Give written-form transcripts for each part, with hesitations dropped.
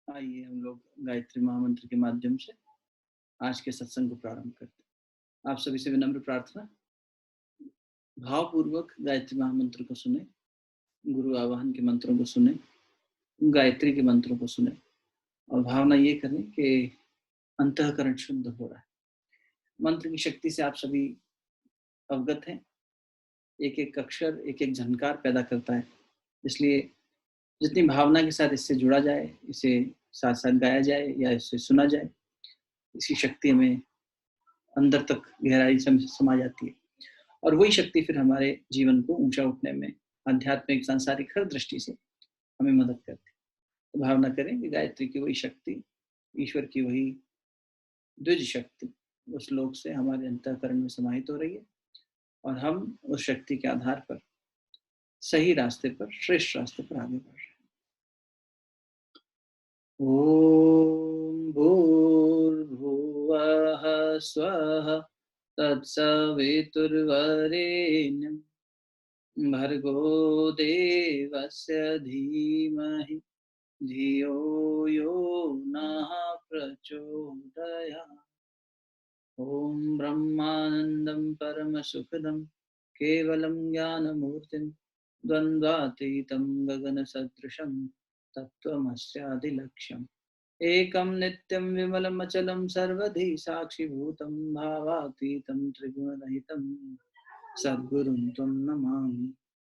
आइए हम लोग गायत्री महामंत्र के माध्यम से आज के सत्संग को प्रारंभ करते हैं। आप सभी से विनम्र प्रार्थना, भावपूर्वक गायत्री महामंत्र को सुने, गुरु आवाहन के मंत्रों को सुने, गायत्री के मंत्रों को सुने और भावना ये करें कि अंतःकरण शुद्ध हो रहा है। मंत्र की शक्ति से आप सभी अवगत हैं। एक एक अक्षर एक एक झनकार पैदा करता है, इसलिए जितनी भावना के साथ इससे जुड़ा जाए, इसे साथ साथ गाया जाए या इसे सुना जाए, इसकी शक्ति हमें अंदर तक गहराई से समा जाती है और वही शक्ति फिर हमारे जीवन को ऊंचा उठने में, आध्यात्मिक सांसारिक हर दृष्टि से हमें मदद करती है। तो भावना करें कि गायत्री की वही शक्ति, ईश्वर की वही द्विज शक्ति उस लोक से हमारे अंतःकरण में समाहित हो रही है और हम उस शक्ति के आधार पर सही रास्ते पर, श्रेष्ठ रास्ते पर आगे बढ़ रहे हैं। ओम भूर्भुवः स्वः तत्सवितुर्वरेण्यं भर्गो देवस्य धीमहि धियो यो नः प्रचोदयात्। ओम ब्रह्मानंदं परमसुखदं केवलं ज्ञानमूर्तिं द्वन्द्वातीतं गगनसदृशं तत्त्वमस्यादिलक्ष्यम् एकं नित्यं विमलमचलं सर्वधि साक्षिभूतं भावातीतं त्रिगुणरहितं सद्गुरुं त्वं नमामि।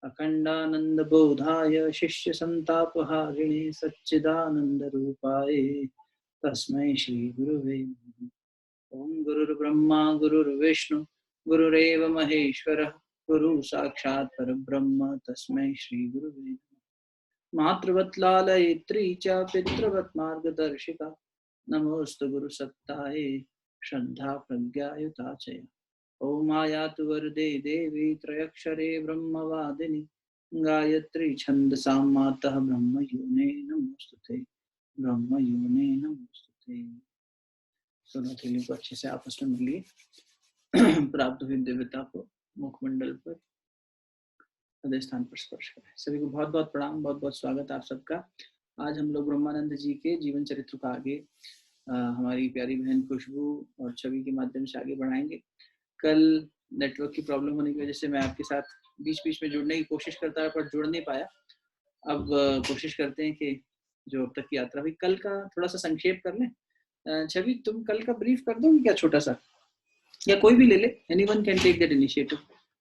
अखण्डानन्दबोधाय शिष्यसन्तापहारिणे सच्चिदानन्दरूपाय तस्मै श्रीगुरुवे नमः। ओम गुरुर्ब्रह्मा गुरुर्विष्णु गुरुरेव महेश्वरः गुरु साक्षात् परब्रह्म तस्मै श्रीगुरुवे नमः। मातृवत् लालयित्री च पितृवत् मार्गदर्शिका नमोस्तु गुरुसत्तायै श्रद्धा प्रज्ञायुता च। ओम आयातु वरदे देवी त्रयक्षरे ब्रह्मवादिनी गायत्री छन्दसां मातः ब्रह्मयोने नमोस्तुते, ब्रह्मयोने नमोस्तुते। दोनों थैलियों को अच्छे से आपस में मिलिए। प्राप्त हुई दिव्यता को मुखमंडल पर, हृदय स्थान पर स्पर्श करें। सभी को बहुत बहुत प्रणाम, बहुत बहुत स्वागत आप सबका। आज हम लोग ब्रह्मानंद जी के जीवन चरित्र का आगे हमारी प्यारी बहन खुशबू और छवि के माध्यम से आगे बढ़ाएंगे। कल नेटवर्क की प्रॉब्लम होने की वजह से मैं आपके साथ बीच बीच में जुड़ने की कोशिश करता रहा पर जुड़ नहीं पाया। अब कोशिश करते हैं कि जो अब तक की यात्रा हुई, कल का थोड़ा सा संक्षेप कर लें। छवि, तुम कल का ब्रीफ कर दोगे क्या, छोटा सा, या कोई भी ले ले, anyone can take that initiative.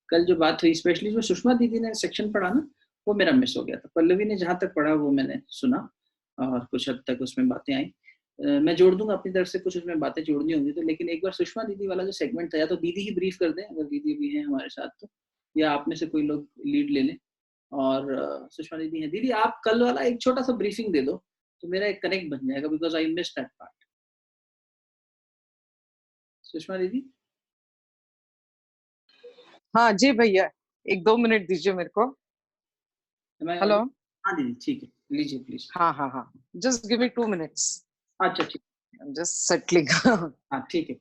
कल जो बात हुई, स्पेशली जो सुषमा दीदी ने सेक्शन पढ़ा ना, वो मेरा मिस हो गया था। पल्लवी ने जहाँ तक पढ़ा वो मैंने सुना और कुछ हद तक उसमें बातें आई। मैं जोड़ दूंगा अपनी तरफ से, कुछ उसमें बातें जोड़नी होंगी तो। लेकिन एक बार सुषमा दीदी वाला जो सेगमेंट था, या तो दीदी ही ब्रीफ कर दें अगर दीदी भी हैं हमारे साथ तो, या आप में से कोई लोग लीड ले लें। और सुषमा दीदी हैं, दीदी आप कल वाला एक छोटा सा ब्रीफिंग दे दो तो मेरा एक कनेक्ट बन जाएगा, because I miss that part. Sushma दीदी। हाँ जी भैया, 1-2 मिनट दीजिए मेरे को। हेलो। हाँ दीदी, ठीक है, लीजिए प्लीज। हाँ, जस्ट गिव मी 2 मिनट्स। अच्छा ठीक, जस्ट सेटलिंग। हाँ ठीक है।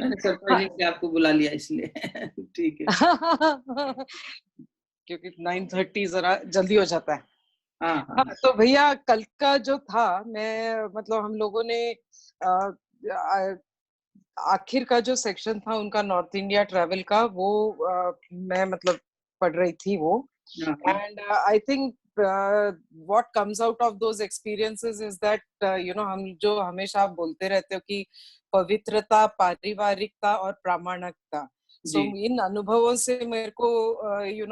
मैंने सरप्राइजिंगली आपको बुला लिया इसलिए। ठीक है। क्योंकि 9:30 जरा जल्दी हो जाता है। हाँ, तो भैया कल का जो था, मैं मतलब हम लोगों ने आखिर का जो सेक्शन था उनका नॉर्थ इंडिया ट्रैवल का, वो मैं मतलब पढ़ रही थी वो। And I think what comes out of those experiences is that हम जो हमेशा आप बोलते रहते हो कि पवित्रता, पारिवारिकता और प्रामाणिकता। सो इन अनुभवों से मेरे को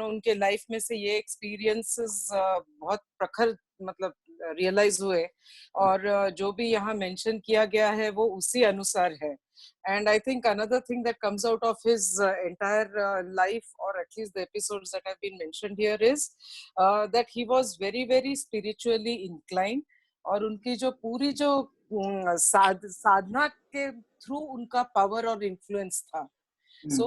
उनके लाइफ में से ये एक्सपीरियंसेस बहुत प्रखर मतलब रियलाइज हुए, और जो भी यहाँ मेंशन किया गया है वो उसी अनुसार है। And I think another thing that comes out of his entire life, or at least the episodes that have been mentioned here, is that he was very, very spiritually inclined. और उनकी जो पूरी जो साधना के थ्रू उनका power और influence था। So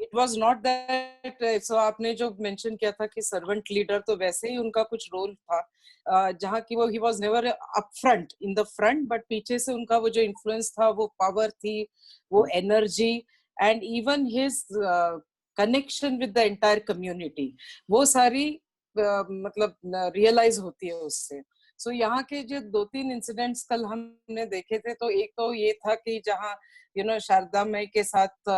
it was not that, so आपने जो मेंशन किया था कि सर्वेंट लीडर, तो वैसे ही उनका कुछ रोल था जहाँ की वो he was never up front in the front, but पीछे से उनका वो जो इन्फ्लुएंस था, वो पावर थी, वो energy, and even his connection with the entire community, वो सारी मतलब रियलाइज होती है उससे। सो यहाँ के जो 2-3 इंसिडेंट्स कल हमने देखे थे, तो एक तो ये था कि जहाँ शारदा माई के साथ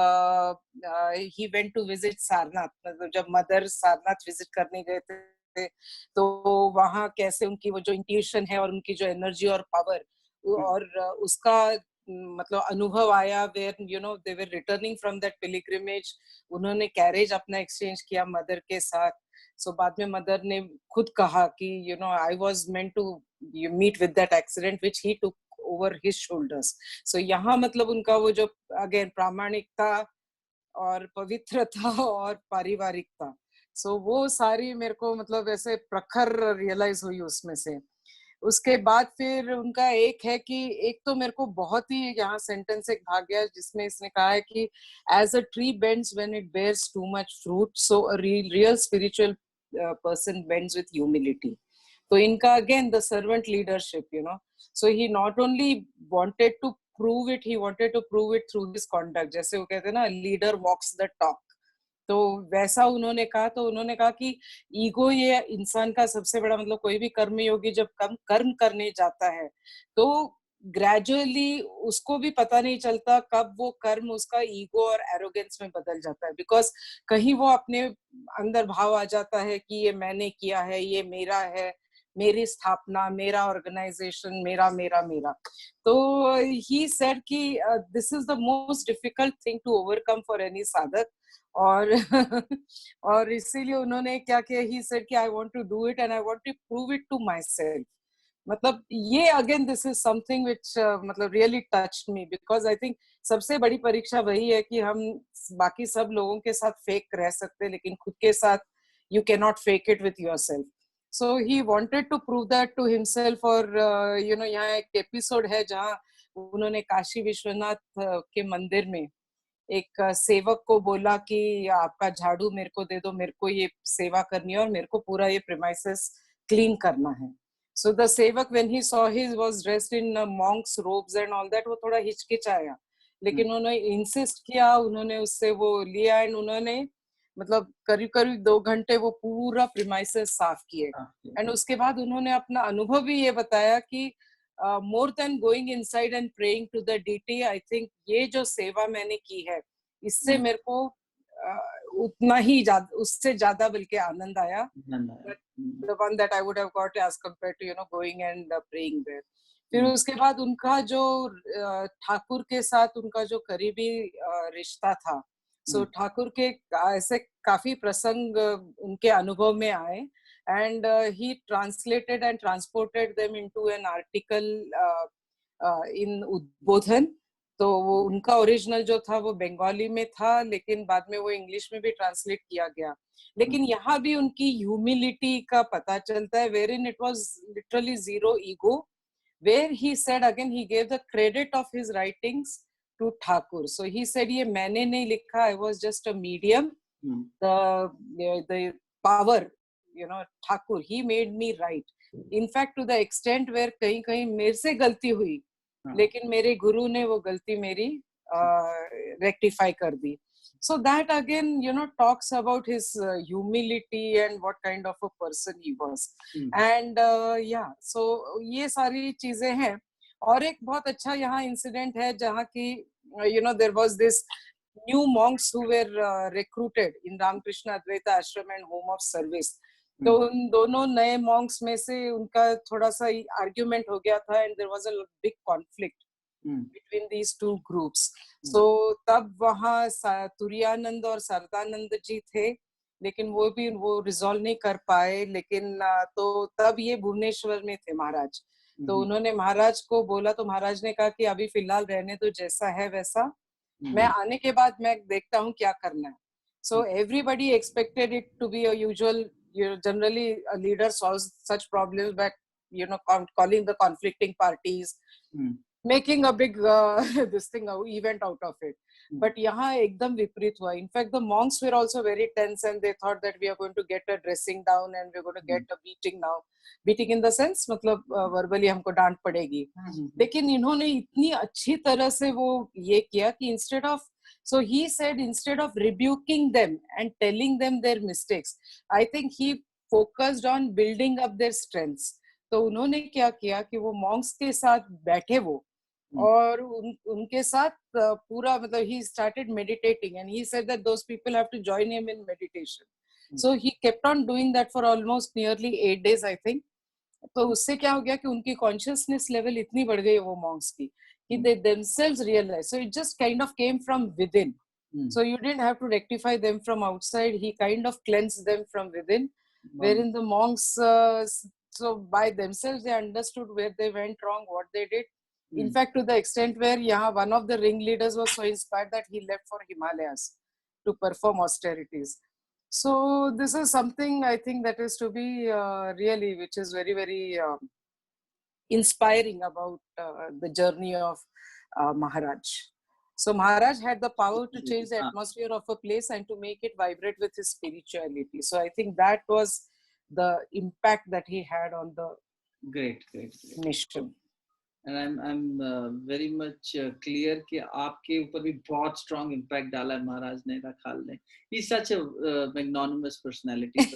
he went to visit Sarnath, मतलब जब मदर सारनाथ विजिट करने गए थे, तो वहाँ कैसे उनकी वो जो इंट्यूशन है और उनकी जो एनर्जी और पावर और उसका मतलब अनुभव आया, where they were returning from that pilgrimage, उन्होंने कैरेज अपना एक्सचेंज किया मदर के साथ। सो बाद में मदर ने खुद कहा कि I was meant to meet with that accident which he took over his shoulders. So यहाँ मतलब उनका वो जो अगेन प्रामाणिकता और पवित्रता और पारिवारिकता, सो वो सारी मेरे को मतलब ऐसे प्रखर रियलाइज हुई उसमें से। उसके बाद फिर उनका एक है कि एक तो मेरे को बहुत ही यहाँ सेंटेंस एक भाग गया जिसमें इसने कहा है कि as a tree bends when it bears too much fruit, so a real spiritual person bends with humility. So इनका again the servant leadership, so he not only wanted to prove it, he wanted to prove it through his conduct. जैसे वो कहते हैं ना, leader walks the talk, तो वैसा उन्होंने कहा। तो उन्होंने कहा कि ईगो ये इंसान का सबसे बड़ा मतलब, कोई भी कर्मयोगी जब कर्म करने जाता है तो ग्रेजुअली उसको भी पता नहीं चलता कब वो कर्म उसका ईगो और एरोगेंस में बदल जाता है, बिकॉज कहीं वो अपने अंदर भाव आ जाता है कि ये मैंने किया है, ये मेरा है, मेरी स्थापना, मेरा ऑर्गेनाइजेशन, मेरा मेरा मेरा। तो ही सेड कि this is the most difficult thing to overcome for any साधक। और और इसीलिए उन्होंने क्या किया, ही सेड कि I want to do it and I want to prove it to myself. मतलब ये again this is something which मतलब really touched me, because I think सबसे बड़ी परीक्षा वही है कि हम बाकी सब लोगों के साथ फेक रह सकते हैं, लेकिन खुद के साथ you can not fake it with yourself. So he wanted to prove that to himself. और यहाँ एक एपिसोड है जहाँ उन्होंने काशी विश्वनाथ के मंदिर में एक सेवक को बोला कि आपका झाड़ू मेरे को दे दो, मेरे को ये सेवा करनी है और मेरे को पूरा ये प्रीमाइसेस क्लीन करना है। So the sevak, when he saw he was dressed in monk's robes and all that, वो थोड़ा हिचकिचाया, लेकिन उन्होंने इंसिस्ट किया, उन्होंने उससे वो लिया एंड उन्होंने मतलब करीब करीब 2 घंटे वो पूरा प्रीमाइसेस साफ किए। एंड उसके बाद उन्होंने अपना अनुभव भी ये बताया कि more than going inside and praying to the deity, I think ये जो सेवा मैंने की है इससे मेरे को उतना ही ज्यादा, उससे ज्यादा बल्कि आनंद आया, the one that I would have got as compared to going and praying there. फिर उसके बाद उनका जो ठाकुर के साथ उनका जो करीबी रिश्ता था, सो ठाकुर के ऐसे काफी प्रसंग उनके अनुभव में आए, and he translated and transported them into an article in उद्बोधन। तो वो उनका ओरिजिनल जो था वो बंगाली में था, लेकिन बाद में वो इंग्लिश में भी ट्रांसलेट किया गया। लेकिन यहाँ भी उनकी ह्यूमिलिटी का पता चलता है, where in it was literally zero ego, where he said again he gave the credit of his writings to Thakur. So he said ये मैंने नहीं लिखा, I was just a medium, the power Thakur, he made me write, in fact to the extent where कहीं कहीं मेरे से गलती हुई, लेकिन मेरे गुरु ने वो गलती मेरी रेक्टिफाई कर दी। So that again, talks about his humility and what kind of a person he was. And yeah, so ये सारी चीजें हैं। और एक बहुत अच्छा यहाँ इंसिडेंट है जहाँ की there was this new monks who were recruited in Ramakrishna Advaita Ashram and Home of Service. तो उन दोनों नए मॉन्क्स में से उनका थोड़ा सा आर्ग्यूमेंट हो गया था, and there was a big conflict between these two groups. So तब वहाँ तुरायानंद और सरदानंद जी थे, लेकिन वो रिजॉल्व नहीं कर पाए। लेकिन तो तब ये भुवनेश्वर में थे महाराज, तो उन्होंने महाराज को बोला, तो महाराज ने कहा कि अभी फिलहाल रहने तो जैसा है वैसा, मैं आने के बाद मैं देखता हूँ क्या करना है। So everybody expected it to be a usual, generally a leader solves such problems by calling the conflicting parties, making a big this thing event out of it. But यहाँ एकदम विपरीत हुआ. In fact, the monks were also very tense and they thought that we are going to get a dressing down and we're going to get a beating now. Beating in the sense मतलब verbally हमको डांट पड़ेगी. लेकिन इन्होंने इतनी अच्छी तरह से वो ये किया कि instead of, so he said, instead of rebuking them and telling them their mistakes, I think he focused on building up their strengths. तो उन्होंने क्या किया कि वो मॉन्क्स के साथ बैठे वो, और उनके साथ पूरा मतलब he started meditating and he said that those people have to join him in meditation. So he kept on doing that for almost nearly 8 days I think. तो उससे क्या हो गया कि उनकी कॉन्शियसनेस लेवल इतनी बढ़ गई वो मॉन्क्स की कि they themselves realized. So it just kind of came from within. So you didn't have to rectify them from outside. He kind of cleansed them from within, wherein the monks, so by themselves, they understood where they went wrong, what they did. In fact, to the extent where one of the ringleaders was so inspired that he left for Himalayas to perform austerities. So this is something I think that is to be really, which is very, very inspiring about the journey of Maharaj. So Maharaj had the power to change the atmosphere of a place and to make it vibrate with his spirituality. So I think that was the impact that he had on the great mission. And I'm very much clear कि आपके ऊपर भी बहुत strong impact डाला है महाराज ने, राखाल ने. He's such a magnanimous personality.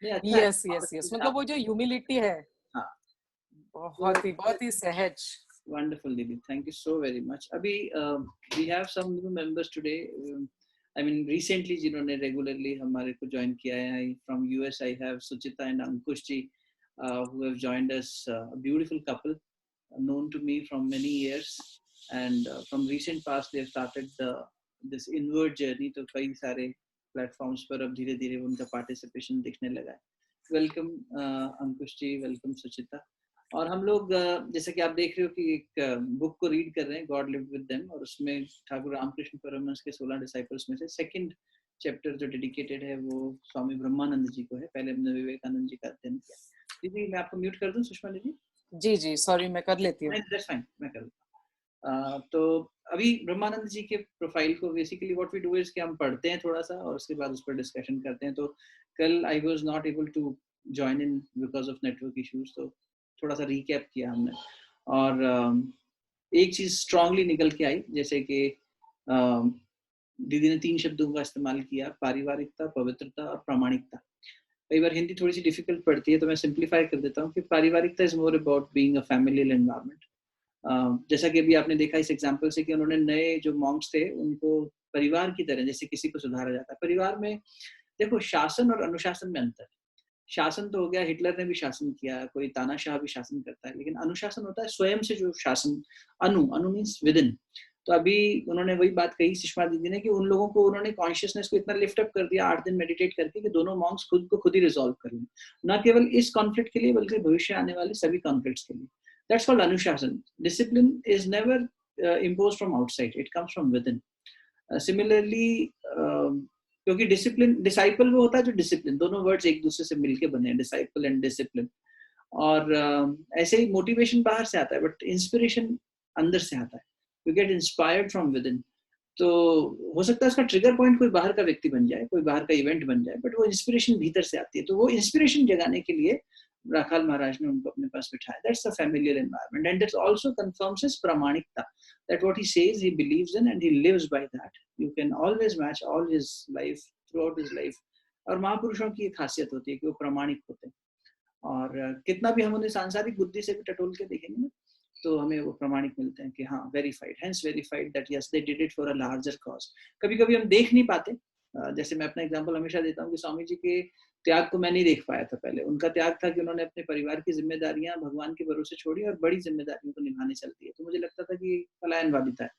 yes. मतलब वो जो humility है, हाँ, बहुत ही सहज. Wonderful, Didi. Thank you so very much. Abhi, we have some new members today. I mean, recently, जिन्होंने regularly हमारे को join किया है. From US, I have Suchita and Ankush ji, who have joined us. A beautiful couple, known to me from many years, and from recent past, they have started this inward journey. तो कई सारे platforms पर अब धीरे-धीरे उनका participation दिखने लगा है. Welcome, Ankush ji. Welcome, Suchita. और हम लोग जैसे कि आप देख रहे हो कि एक बुक को रीड कर रहे हैं, गॉड लिव्ड विद देम, और उसमें ठाकुर रामकृष्ण परमहंस के 16 डिसाइपल्स में से सेकंड चैप्टर जो डेडिकेटेड है वो स्वामी ब्रह्मानंद जी को है. पहले हमने विवेकानंद जी का अध्ययन किया. दीदी मैं आपको म्यूट कर दूं, सुषमा दीदी? जी सॉरी, मैं कर लेती हूँ. दैट्स फाइन, मैं कर लूँ. तो अभी ब्रह्मानंद जी के प्रोफाइल को basically what we do is कि हम पढ़ते हैं थोड़ा सा और उसके बाद उस पर डिस्कशन करते हैं. तो कल I was not able to join in because of network issues, तो थोड़ा सा रिकैप किया हमने. और एक चीज स्ट्रांगली निकल के आई, जैसे कि दीदी ने 3 शब्दों का इस्तेमाल किया, पारिवारिकता, पवित्रता और प्रामाणिकता. कई बार हिंदी थोड़ी सी डिफिकल्ट पड़ती है तो मैं सिंप्लीफाई कर देता हूँ कि पारिवारिकता is more about being a familial environment. जैसा कि अभी आपने देखा इस एग्जांपल से कि उन्होंने नए जो मॉन्क्स थे उनको परिवार की तरह जैसे किसी को सुधारा जाता है. परिवार में देखो शासन और अनुशासन में अंतर. शासन तो हो गया, हिटलर ने भी शासन किया, कोई तानाशाह भी शासन करता है, लेकिन अनुशासन होता है स्वयं से जो शासन. अनु मीन्स विद इन. तो अभी उन्होंने वही बात कही सुषमा दीदी ने कि उन लोगों को उन्होंने कॉन्शियसनेस को इतना लिफ्ट अप कर दिया 8 दिन मेडिटेट करके कि दोनों मॉन्क्स खुद को खुद ही रिजॉल्व कर लें, ना केवल इस कॉन्फ्लिक्ट के लिए बल्कि भविष्य आने वाले सभी कॉन्फ्लिक्ट्स के लिए. दैट्स कॉल्ड अनुशासन. Discipline is never imposed from outside, it comes from within. Similarly, क्योंकि डिसिप्लिन, डिसाइपल वो होता है जो डिसिप्लिन, दोनों वर्ड्स एक दूसरे से मिलके बने हैं, डिसाइपल एंड डिसिप्लिन. और ऐसे ही मोटिवेशन बाहर से आता है बट इंस्पिरेशन अंदर से आता है. You get inspired from with in. तो हो सकता है उसका ट्रिगर पॉइंट कोई बाहर का व्यक्ति बन जाए, कोई बाहर का इवेंट बन जाए, बट वो इंस्पिरेशन भीतर से आती है. तो वो इंस्पिरेशन जगाने के लिए राखाल महाराज ने उनको अपने पास बिठाया. That's a familiar environment and that also confirms his प्रामाणिकता, that what he says he believes in and he lives by that. You can always match all his life throughout his life. और महापुरुषों की एक खासियत होती है कि वो प्रामाणिक होते हैं. और कितना भी हम उन्हें सांसारिक बुद्धि से भी टटोल के देखेंगे ना तो हमें वो प्रमाणिक मिलते हैं कि हाँ verified, hence verified that yes they did it for a larger cause. कभी कभी हम देख नहीं पाते. जैसे मैं अपना एग्जांपल हमेशा देता हूँ कि स्वामी जी के त्याग को मैं नहीं देख पाया था पहले. उनका त्याग था कि उन्होंने अपने परिवार की जिम्मेदारियां भगवान के भरोसे छोड़ी और बड़ी जिम्मेदारियों को निभाने चलती है. तो मुझे लगता था कि पलायनवादिता है.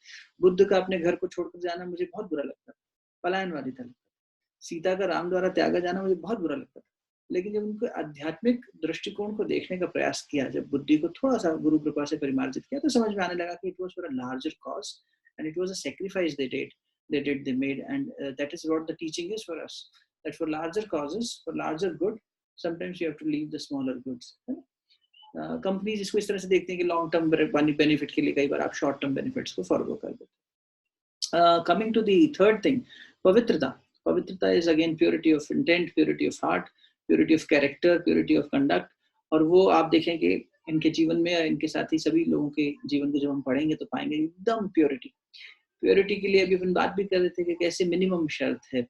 बुद्ध का अपने घर को छोड़कर जाना मुझे बहुत बुरा लगता था, पलायनवादिता लगता था. सीता का राम द्वारा त्यागा जाना मुझे बहुत बुरा लगता था. लेकिन जब उनको आध्यात्मिक दृष्टिकोण को देखने का प्रयास किया, जब बुद्धि को थोड़ा सा गुरु कृपा से परिमार्जित किया, तो समझ में आने लगा कि it was for a larger cause and it was a sacrifice they made, and that is what the teaching is for us, that for larger causes, for larger good, sometimes you have to leave the smaller goods. Companies इसको इस तरह से देखते हैं कि long term benefit के लिए कई बार आप शॉर्ट टर्म बेनिफिट्स को फॉरगो कर देते हैं. Coming to the third thing, पवित्रता. पवित्रता is again purity of intent, purity of heart, purity of character, purity of conduct. और वो आप देखेंगे इनके जीवन में, इनके साथ ही सभी लोगों के जीवन को जब हम पढ़ेंगे तो पाएंगे एकदम प्योरिटी. प्योरिटी के लिए अभी अपन बात भी कर रहे थे कि कैसे मिनिमम शर्त है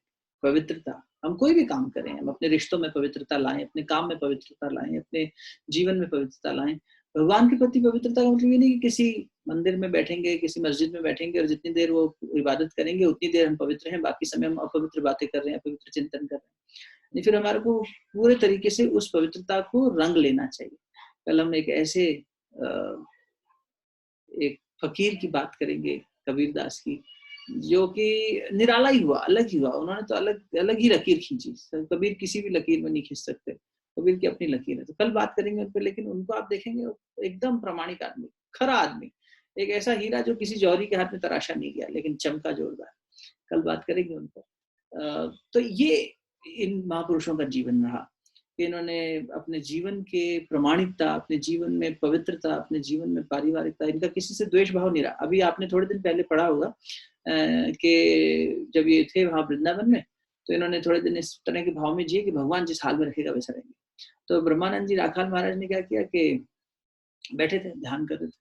पवित्रता. हम कोई भी काम करें, हम अपने रिश्तों में पवित्रता लाएं, अपने काम में पवित्रता लाएं, अपने जीवन में पवित्रता लाएं। भगवान के प्रति पवित्रता का मतलब ये नहीं कि किसी मंदिर में बैठेंगे, किसी मस्जिद में बैठेंगे और जितनी देर वो इबादत करेंगे उतनी देर हम पवित्र हैं, बाकी समय हम अपवित्र बातें कर रहे हैं, अपवित्र चिंतन कर रहे हैं। नहीं, फिर हमारे को पूरे तरीके से उस पवित्रता को रंग लेना चाहिए। कल हम एक ऐसे एक फकीर की बात करेंगे, कबीरदास की, जो कि निराला ही हुआ, अलग ही हुआ। उन्होंने तो अलग अलग ही लकीर खींची। कबीर किसी भी लकीर में नहीं खींच सकते, कबीर की अपनी लकीर है। तो कल बात करेंगे उन पर, लेकिन उनको आप देखेंगे एकदम प्रामाणिक आदमी, खरा आदमी, एक ऐसा हीरा जो किसी जौहरी के हाथ में तराशा नहीं गया लेकिन चमका जोरदार। कल बात करेंगे उन पर। तो ये इन महापुरुषों का जीवन रहा कि इन्होंने अपने जीवन के प्रामाणिकता, अपने जीवन में पवित्रता, अपने जीवन में पारिवारिकता, इनका किसी से द्वेष भाव नहीं रहा। अभी आपने थोड़े दिन पहले पढ़ा होगा कि जब ये थे वहां वृंदावन में, तो इन्होंने थोड़े दिन इस तरह के भाव में जिए कि भगवान जिस हाल में रखेगा वैसा रहेंगे। तो ब्रह्मानंद जी राखाल महाराज ने क्या किया कि बैठे थे, ध्यान कर रहे थे,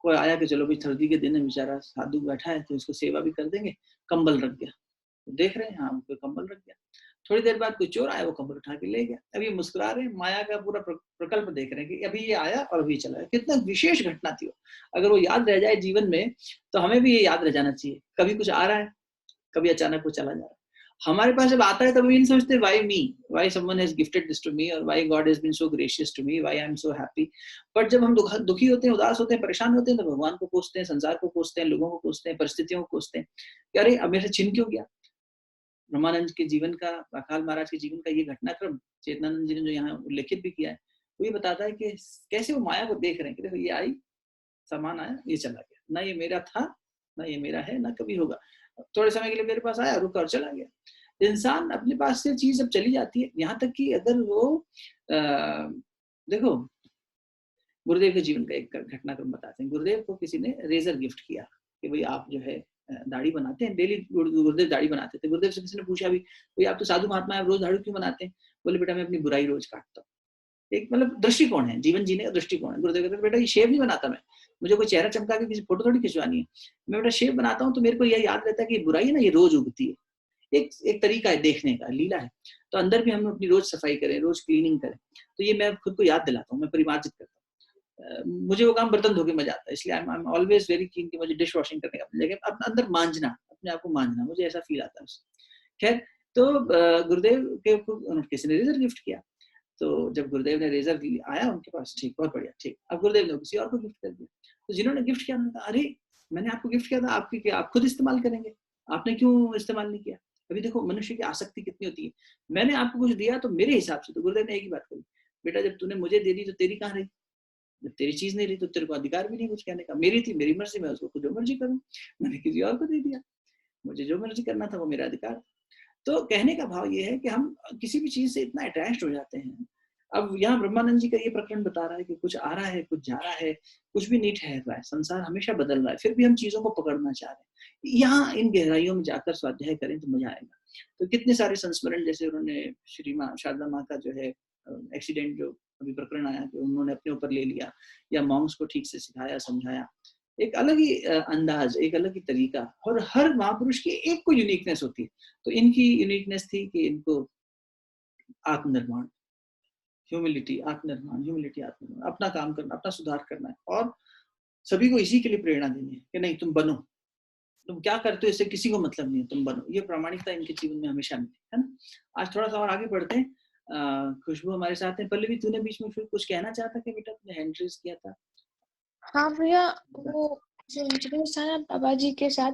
कोई आया कि चलो भाई सर्दी के दिन है, बेचारा साधु बैठा है तो इसको सेवा भी कर देंगे। कंबल रख गया, तो देख रहे हैं, हाँ कोई कंबल रख गया। थोड़ी देर बाद कोई चोर आया, वो कंबल उठा के ले गया। अब ये मुस्कुरा रहे हैं, माया का पूरा प्रकल्प देख रहे हैं कि अभी ये आया और अभी चला गया। कितना विशेष घटना थी वो, अगर वो याद रह जाए जीवन में तो हमें भी ये याद रह जाना चाहिए। कभी कुछ आ रहा है, कभी अचानक वो चला जा रहा है। हमारे पास जब आता है तब नहीं सोचते why me, why someone has gifted this to me, और why God has been so gracious to me, why I am so happy. But जब हम दुखी होते हैं, उदास होते हैं, परेशान होते हैं, तो भगवान को कोसते हैं, संसार को कोसते हैं, लोगों को कोसते हैं, परिस्थितियों को कोसते हैं कि अरे अब मेरे से छिन क्यों गया। ब्रह्मानंद के जीवन का, राखाल महाराज के जीवन का ये घटनाक्रम चेतनानंद जी ने जो यहाँ उल्लेखित भी किया है, वो ये बताता है कि कैसे वो माया को देख रहे हैं कि देखो ये आई, सामान आया, ये चला गया, ना ये मेरा था, ना ये मेरा है, ना कभी होगा। थोड़े समय के लिए मेरे पास आया, रुका और चला गया। इंसान अपने पास से चीज अब चली जाती है, यहाँ तक कि अगर वो देखो गुरुदेव के जीवन का एक घटनाक्रम बताते हैं। गुरुदेव को किसी ने रेजर गिफ्ट किया कि भाई आप जो है दाढ़ी बनाते हैं, डेली गुरुदेव दाढ़ी बनाते थे। गुरुदेव से किसी ने पूछा भी, भाई आप तो साधु महात्मा है, रोज दाढ़ी क्यों बनाते हैं? बोले बेटा मैं अपनी बुराई रोज काटता हूँ। एक मतलब दृष्टिकोण है, जीवन जीने का दृष्टिकोण है। गुरुदेव कहते हैं बेटा ये शेव नहीं बनाता मैं, मुझे कोई चेहरा चमका के किसी फोटो थोड़ी खिंचवानी है, मैं बेटा शेव बनाता हूँ तो मेरे को यह याद रहता है कि बुराई है ना, ये रोज उगती है। एक तरीका है देखने का, लीला है। तो अंदर भी हम अपनी रोज सफाई करें, रोज क्लीनिंग करें। तो ये मैं खुद को याद दिलाता हूँ, मैं परिमार्जित करता हूँ। मुझे वो काम बर्तन धोके मजा आता है, इसलिए I am always very keen कि मुझे डिश वॉशिंग करने का, लेकिन अपना अंदर मांझना, अपने आप को मांझना, मुझे ऐसा फील आता है उससे। खैर, तो गुरुदेव के किसी ने रेजर गिफ्ट किया। तो जब गुरुदेव ने रेजर आया उनके पास, ठीक, बहुत बढ़िया, ठीक। अब गुरुदेव ने किसी और को गिफ्ट कर दिया। तो जिन्होंने गिफ्ट किया उन्होंने कहा अरे मैंने आपको गिफ्ट किया था, आपकी क्या आप खुद इस्तेमाल करेंगे, आपने क्यों इस्तेमाल नहीं किया? अभी देखो मनुष्य की आसक्ति कितनी होती है। मैंने आपको कुछ दिया तो मेरे हिसाब से, तो गुरुदेव ने एक ही बात कही, बेटा जब तूने मुझे दे दी तो तेरी कहाँ रही? जब तेरी चीज नहीं रही तो तेरे को अधिकार भी नहीं कुछ कहने का। मेरी थी, मेरी मर्जी, मैं उसको जो मर्जी करूँ। मैंने किसी और को दे दिया, मुझे जो मर्जी करना था वो मेरा अधिकार। तो कहने का भाव ये है कि हम किसी भी चीज से इतना अटैच्ड हो जाते हैं। अब यहाँ ब्रह्मानंद जी का ये प्रकरण बता रहा है कि कुछ आ रहा है, कुछ जा रहा है, कुछ भी नहीं ठहर रहा है, संसार हमेशा बदल रहा है, फिर भी हम चीजों को पकड़ना चाह रहे हैं। यहाँ इन गहराइयों में जाकर स्वाध्याय करें तो मजा आएगा। तो कितने सारे संस्मरण, जैसे उन्होंने श्री माँ शारदा माँ का जो है एक्सीडेंट जो अभी प्रकरण आया कि उन्होंने अपने ऊपर ले लिया, या मॉन्क्स को ठीक से सिखाया, समझाया, एक अलग ही अंदाज, एक अलग ही तरीका। और हर महापुरुष की एक कोई यूनिकनेस होती है। तो इनकी यूनिकनेस थी कि इनको आत्मनिर्माण, ह्यूमिलिटी, आत्मनिर्माण, ह्यूमिलिटी, आत्मनिर्माण, अपना काम करना, अपना सुधार करना है, और सभी को इसी के लिए प्रेरणा देनी है कि नहीं तुम बनो, तुम क्या करते हो इससे किसी को मतलब नहीं है, तुम बनो। ये प्रामाणिकता इनके जीवन में हमेशा मिली है ना। आज थोड़ा सा और आगे बढ़ते हैं। खुशबू हमारे साथ है। पल्लवी तूने बीच में फिर कुछ कहना चाहता कि बेटा, तुमने हैंड रेज किया था। हाँ भैया, वो जो इंसिडेंट था ना बाबा जी के साथ,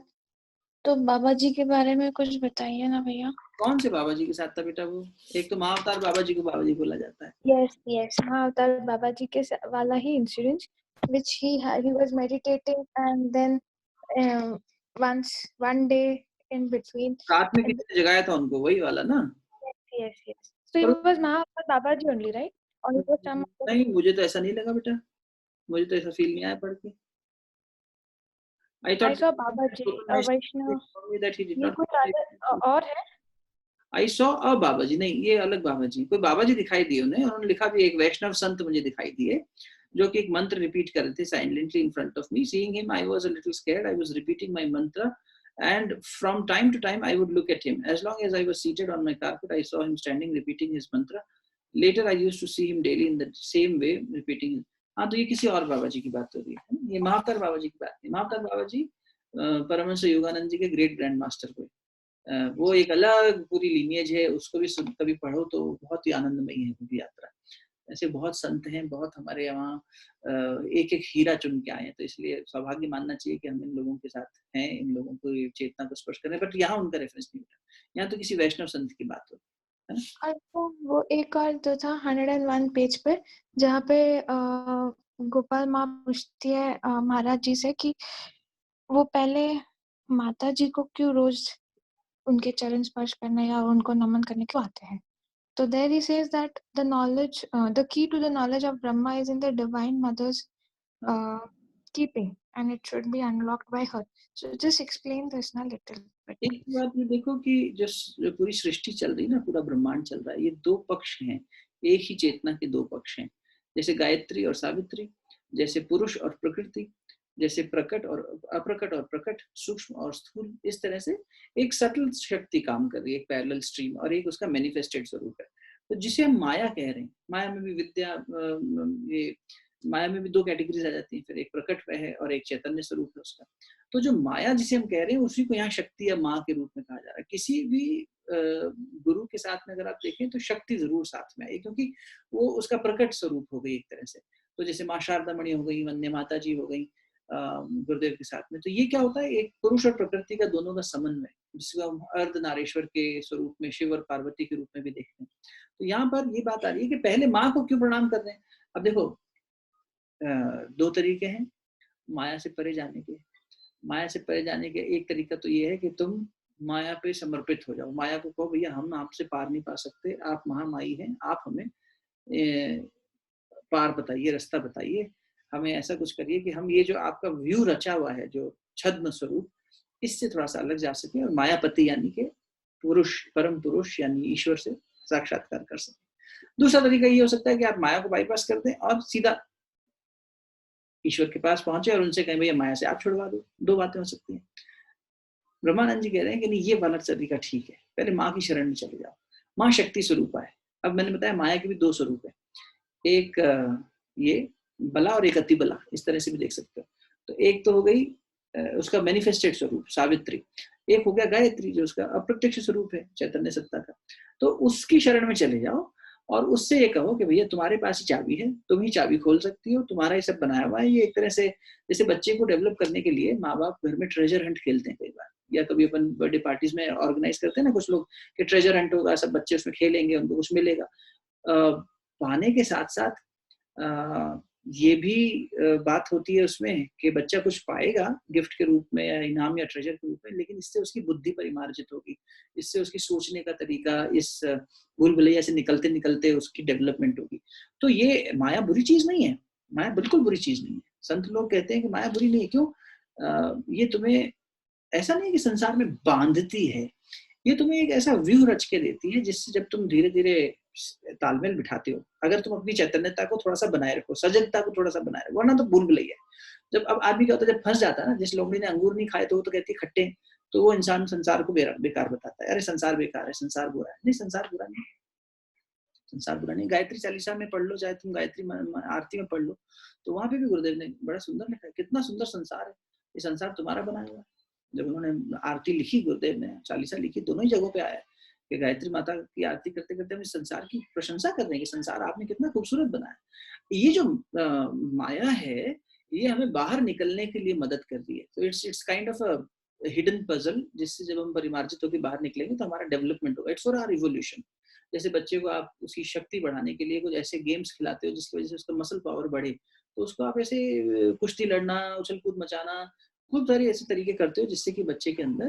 तो बाबा जी के बारे में कुछ बताइए ना भैया। कौन से बाबा जी के साथ था बेटा? वो एक तो महाअवतार बाबा जी को बाबा जी बोला जाता है। यस, महाअवतार बाबा जी के वाला ही incident, which he was meditating, and then one day in between, रात में किसी ने जगाया था उनको, वही वाला ना? yes, so it was महाअवतार Baba ji only, right? और वो नहीं, मुझे तो ऐसा नहीं लगा बेटा, मुझे तो ऐसा फील नहीं आया पढ़ के। I saw बाबा जी वैष्णव, ये कुछ और है। I saw a बाबा जी, नहीं ये अलग बाबा जी, कोई बाबा जी दिखाई दिए उन्हें। उन्होंने लिखा भी एक वैष्णव संत मुझे दिखाई दिए, जो कि एक मंत्र रिपीट कर रहे थे silently in front of me. Seeing him I was a little scared, I was repeating my मंत्र And from time to time, I would look at him. As long as I was seated on my carpet, I saw him standing repeating his mantra. Later, I used to see him daily in the same way repeating. हाँ, तो ये किसी और बाबा जी की बात हो रही है, ये महावतार बाबा जी की बात नहीं। महावतार बाबा जी परमहंस योगानंद जी के ग्रेट ग्रैंड मास्टर हुए। वो एक अलग पूरी लीनियज है, उसको भी कभी पढ़ो तो बहुत ही आनंदमयी है वो भी यात्रा। ऐसे बहुत संत हैं, बहुत हमारे यहाँ एक एक हीरा चुन के आए हैं, तो इसलिए सौभाग्य मानना चाहिए कि हम इन लोगों के साथ हैं, इन लोगों को चेतना को स्पर्श कर रहे हैं। बट यहाँ उनका रेफरेंस नहीं होता, यहाँ तो किसी वैष्णव संत की बात हो, है ना। और वो एक और जो था 101 पेज पे, जहाँ पे गोपाल माँ पूछती है महाराज जी से कि वो पहले माता जी को क्यों रोज उनके चरण स्पर्श करने या उनको नमन करने क्यों आते हैं। So there he says that the knowledge, the key to the knowledge of Brahma is in the divine mother's keeping, and it should be unlocked by her. So just explain this na little bit. एक बात ये देखो कि जो पूरी सृष्टि चल रही है ना, पूरा ब्रह्मांड चल रहा है, ये दो पक्ष हैं, एक ही चेतना के दो पक्ष हैं। जैसे गायत्री और सावित्री, जैसे पुरुष और प्रकृति, जैसे प्रकट और अप्रकट और प्रकट, सूक्ष्म और स्थूल, इस तरह से एक सटल शक्ति काम कर रही है, एक पैरेलल स्ट्रीम, और एक उसका मैनिफेस्टेड स्वरूप है। तो जिसे हम माया कह रहे हैं, माया में भी विद्या, ये माया में भी दो कैटेगरीज आ जाती हैं, फिर एक प्रकट है और एक चैतन्य स्वरूप है उसका। तो जो माया जिसे हम कह रहे हैं, उसी को यहाँ शक्ति या माँ के रूप में कहा जा रहा है। किसी भी गुरु के साथ में अगर आप देखें तो शक्ति जरूर साथ में आई, क्योंकि वो उसका प्रकट स्वरूप हो गई एक तरह से। तो जैसे माँ शारदामणि हो गई, वंदे माता जी हो गई गुरुदेव के साथ में, तो ये क्या होता है, एक पुरुष और प्रकृति का दोनों का समन्वय, जिसको हम अर्धनारीश्वर के स्वरूप में शिव और पार्वती के रूप में भी देखते हैं। तो यहाँ पर ये बात आ रही है कि पहले माँ को क्यों प्रणाम कर रहे हैं। अब देखो दो तरीके हैं माया से परे जाने के। माया से परे जाने के एक तरीका तो ये है कि तुम माया पे समर्पित हो जाओ, माया को कहो भैया हम आपसे पार नहीं पा सकते, आप महामाई हैं, आप हमें पार बताइए, रास्ता बताइए, हमें ऐसा कुछ करिए कि हम ये जो आपका व्यू रचा हुआ है, जो छद्म स्वरूप, इससे थोड़ा सा अलग जा सके और मायापति यानी कि पुरुष, परम पुरुष यानी ईश्वर से साक्षात्कार कर सके। दूसरा तरीका ये हो सकता है कि आप माया को बाईपास कर दें और सीधा ईश्वर के पास पहुंचे और उनसे कहें भैया माया से आप छुड़वा दो। दो बातें हो सकती हैं। ब्रह्मानंद जी कह रहे हैं कि नहीं, ये वाला तरीका ठीक है, पहले माँ की शरण में चले जाओ। माँ शक्ति स्वरूप है। अब मैंने बताया माया के भी दो स्वरूप है, एक ये बला और एक अति बला, इस तरह से भी देख सकते हो। तो एक तो हो गई उसका मैनिफेस्टेड स्वरूप सावित्री, एक हो गया गायत्री जो उसका अप्रत्यक्ष स्वरूप है चैतन्य सत्ता का। तो उसकी शरण में चले जाओ और उससे ये कहो कि भैया तुम्हारे पास ही चाबी है, तुम ही चाबी खोल सकती हो, तुम्हारा ये सब बनाया हुआ है। ये एक तरह से जैसे बच्चे को डेवलप करने के लिए माँ बाप घर में ट्रेजर हंट खेलते हैं कई बार, या कभी अपन बर्थडे पार्टीज में ऑर्गेनाइज करते हैं ना कुछ लोग कि ट्रेजर हंट होगा, सब बच्चे उसमें खेलेंगे, उनको कुछ मिलेगा। पाने के साथ साथ ये भी बात होती है उसमें कि बच्चा कुछ पाएगा गिफ्ट के रूप में या इनाम या ट्रेजर के रूप में, लेकिन इससे उसकी बुद्धि परिमार्जित होगी, इससे उसकी सोचने का तरीका, इस भूल भुलैया से निकलते निकलते उसकी डेवलपमेंट होगी। तो ये माया बुरी चीज नहीं है, माया बिल्कुल बुरी चीज नहीं है। संत लोग कहते हैं कि माया बुरी नहीं है। क्यों? ये तुम्हें ऐसा नहीं कि संसार में बांधती है, ये तुम्हें एक ऐसा व्यू रच के देती है जिससे जब तुम धीरे धीरे तालमेल बिठाते हो, अगर तुम अपनी चैतन्यता को थोड़ा सा बनाए रखो, सजगता को थोड़ा सा बनाए रखो, वरना तो भूल भुलैया। जब अब आदमी क्या होता है, जब फंस जाता है ना, जिस लोमड़ी ने अंगूर नहीं खाए तो वो तो कहती है खट्टे, तो वो इंसान संसार को बेकार बताता है, अरे संसार बेकार है, संसार बुरा है। नहीं, संसार बुरा नहीं, संसार बुरा नहीं। गायत्री चालीसा में पढ़ लो, चाहे तुम गायत्री आरती में पढ़ लो, तो वहां पे भी गुरुदेव ने बड़ा सुंदर लिखा है, कितना सुंदर संसार है, ये संसार तुम्हारा बनाया हुआ है। जब उन्होंने आरती लिखी, गुरुदेव ने चालीसा लिखी, दोनों ही जगहों पे आया है कि गायत्री माता की आरती करते करते हम इस संसार की प्रशंसा कर रहे हैं कि संसार आपने कितना खूबसूरत बनाया। ये जो माया है, ये हमें बाहर निकलने के लिए मदद कर रही है। तो it's kind of a hidden puzzle, जिससे जब हम परिमार्जित होकर बाहर निकलेंगे तो हमारा डेवलपमेंट होगा। It's for our evolution. जैसे बच्चे को आप उसकी शक्ति बढ़ाने के लिए कुछ ऐसे गेम्स खिलाते हो जिसकी वजह से उसका मसल पावर बढ़े, तो उसको आप ऐसे कुश्ती लड़ना, उछल कूद मचाना, खूब सारे ऐसे तरीके करते हो जिससे कि बच्चे के अंदर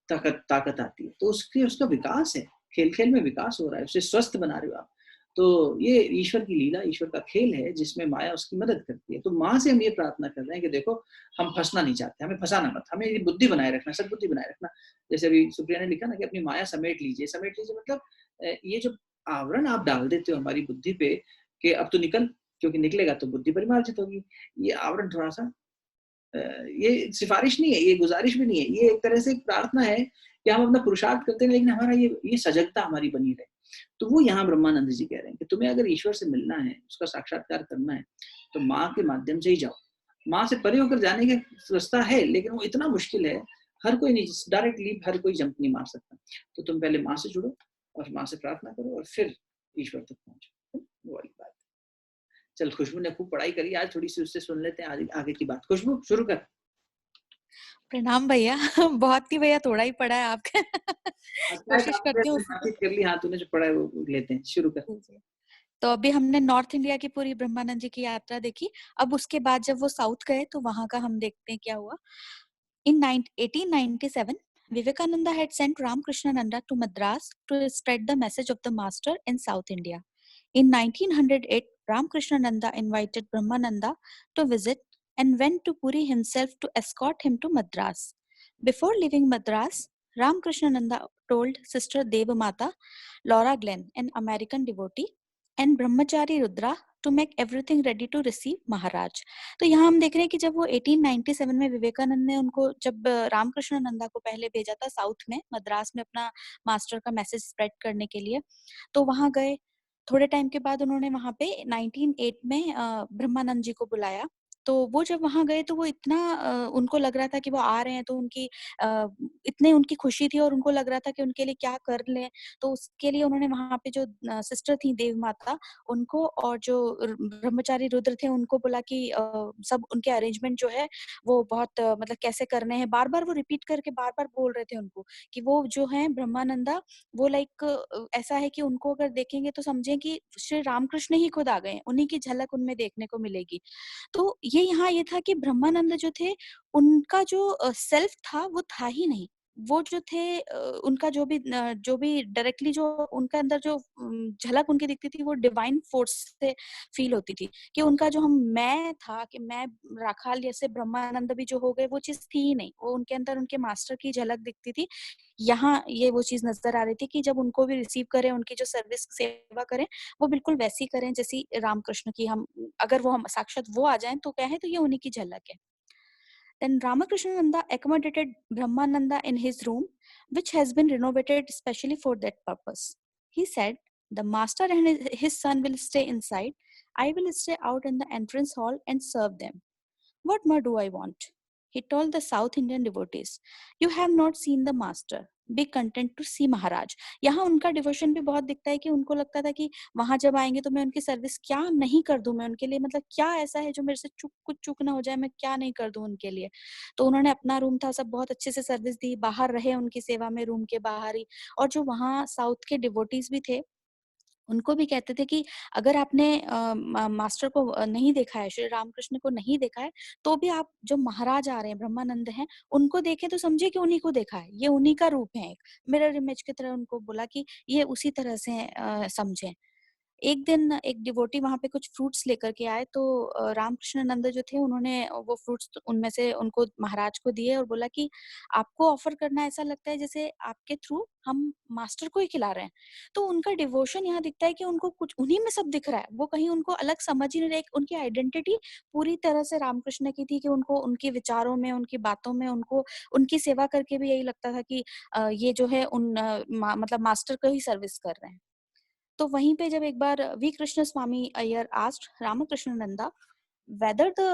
ताकत आती है। तो उसका विकास है, खेल खेल में विकास हो रहा है, उसे स्वस्थ बना रहे हो आप। तो ये ईश्वर की लीला, ईश्वर का खेल है जिसमें माया उसकी मदद करती है। तो माँ से हम ये प्रार्थना कर रहे हैं कि देखो हम फंसना नहीं चाहते, हमें फंसाना मत, हमें ये बुद्धि बनाए रखना, सद्बुद्धि बनाए रखना। जैसे अभी सुप्रिया ने लिखा ना कि अपनी माया समेट लीजिए। समेट लीजिए मतलब ये जो आवरण आप डाल देते हो हमारी बुद्धि पे कि अब तो निकल, क्योंकि निकलेगा तो बुद्धि परिमार्जित होगी, ये आवरण थोड़ा सा ये सिफारिश नहीं है, ये गुजारिश भी नहीं है, ये एक तरह से एक प्रार्थना है कि हम अपना पुरुषार्थ करते हैं लेकिन हमारा ये सजगता हमारी बनी रहे। तो वो यहाँ ब्रह्मानंद जी कह रहे हैं कि तुम्हें अगर ईश्वर से मिलना है, उसका साक्षात्कार करना है, तो माँ के माध्यम से ही जाओ। माँ से परे होकर जाने का रास्ता है लेकिन वो इतना मुश्किल है, हर कोई नहीं, डायरेक्ट लीप हर कोई जंप नहीं मार सकता। तो तुम पहले माँ से जुड़ो और माँ से प्रार्थना करो और फिर ईश्वर तक पहुंचो। वो वाली बात। चल, खुशबू ने खूब पढ़ाई करी आज, थोड़ी सी उससे सुन लेते हैं आगे की बात। खुशबू शुरू कर। प्रणाम भैया। बहुत ही भैया थोड़ा ही पढ़ा है आपका। कोशिश करती हूँ उसी बातचीत कर ली। हाँ, तूने जो पढ़ा है वो लेते हैं, शुरू कर। तो अभी हमने नॉर्थ इंडिया की पूरी ब्रह्मानंद जी की यात्रा देखी। अब उसके बाद जब वो साउथ गए तो वहां का हम देखते हैं क्या हुआ। In 1897, Vivekananda had sent Ramakrishnananda to Madras to spread the message of the master in South India. In 1908, Ramakrishnananda invited Brahmananda to visit and went to Puri himself to escort him to Madras. Before leaving Madras, Ramakrishnananda told Sister Devamata, Laura Glenn, an American devotee, and Brahmachari Rudra to make everything ready to receive Maharaj. तो यहाँ हम देख रहे हैं कि जब वो 1897 में विवेकानंद ने उनको, जब रामकृष्ण नंदा को पहले भेजा था साउथ में, मद्रास में अपना मास्टर का मैसेज स्प्रेड करने के लिए, तो वहां गए। थोड़े टाइम के बाद उन्होंने वहां पे 1908 में ब्रह्मानंद जी को बुलाया। तो वो जब वहां गए तो वो इतना उनको लग रहा था कि वो आ रहे हैं, तो उनकी इतने उनकी खुशी थी और उनको लग रहा था कि उनके लिए क्या कर लें। तो उसके लिए उन्होंने वहां पे जो सिस्टर थी देव माता, उनको और जो ब्रह्मचारी रुद्र थे उनको बोला कि सब उनके अरेंजमेंट जो है वो बहुत मतलब कैसे करने हैं। बार बार वो रिपीट करके बार बार बोल रहे थे उनको कि वो जो है ब्रह्मानंदा, वो लाइक ऐसा है कि उनको अगर देखेंगे तो समझें कि श्री रामकृष्ण ही खुद आ गए, उन्हीं की झलक उनमें देखने को मिलेगी। तो ये यहाँ ये था कि ब्रह्मानंद जो थे, उनका जो सेल्फ था वो था ही नहीं। वो जो थे उनका जो भी डायरेक्टली जो उनका अंदर जो झलक उनकी दिखती थी, वो डिवाइन फोर्स से फील होती थी कि उनका जो मैं था, कि मैं राखाल जैसे ब्रह्मानंद भी जो हो गए, वो चीज थी ही नहीं। वो उनके अंदर उनके मास्टर की झलक दिखती थी। यहाँ ये वो चीज नजर आ रही थी कि जब उनको भी रिसीव करें, उनकी जो सर्विस सेवा करें, वो बिल्कुल वैसी करें जैसी रामकृष्ण की। हम अगर वो हम साक्षात वो आ जाएं तो कहें तो ये उन्हीं की झलक है। Then Ramakrishnananda accommodated Brahmananda in his room, which has been renovated specially for that purpose. He said, "The master and his son will stay inside. I will stay out in the entrance hall and serve them. What more do I want?" He told the South Indian devotees, "You have not seen the master. Be content to see Maharaj." यहाँ उनका devotion भी बहुत दिखता है कि उनको लगता था कि वहां जब आएंगे तो मैं उनकी सर्विस क्या नहीं कर दूं, मैं उनके लिए मतलब क्या ऐसा है जो मेरे से कुछ चूक ना हो जाए, मैं क्या नहीं कर दूं उनके लिए। तो उन्होंने अपना रूम था, सब बहुत अच्छे से सर्विस दी, बाहर रहे उनकी सेवा में, रूम के बाहर ही। और जो वहाँ साउथ के डिवोटीज भी थे, उनको भी कहते थे कि अगर आपने मास्टर को नहीं देखा है, श्री रामकृष्ण को नहीं देखा है, तो भी आप जो महाराज आ रहे हैं, ब्रह्मानंद हैं, उनको देखें तो समझे कि उन्हीं को देखा है, ये उन्हीं का रूप है। एक मिरर इमेज की तरह उनको बोला कि ये उसी तरह से समझें। एक दिन एक डिवोटी वहां पे कुछ फ्रूट्स लेकर के आए, तो रामकृष्ण नंद जो थे, उन्होंने वो फ्रूट्स उनमें से उनको महाराज को दिए और बोला कि आपको ऑफर करना ऐसा लगता है जैसे आपके थ्रू हम मास्टर को ही खिला रहे हैं। तो उनका डिवोशन यहाँ दिखता है कि उनको कुछ उन्हीं में सब दिख रहा है, वो कहीं उनको अलग समझ ही नहीं रहे। उनकी आइडेंटिटी पूरी तरह से रामकृष्ण की थी कि उनको उनके विचारों में, उनकी बातों में, उनको उनकी सेवा करके भी यही लगता था कि ये जो है मतलब मास्टर को ही सर्विस कर रहे हैं। तो वहीं पे जब एक बार V Krishnaswamy Iyer asked Ramakrishnananda whether the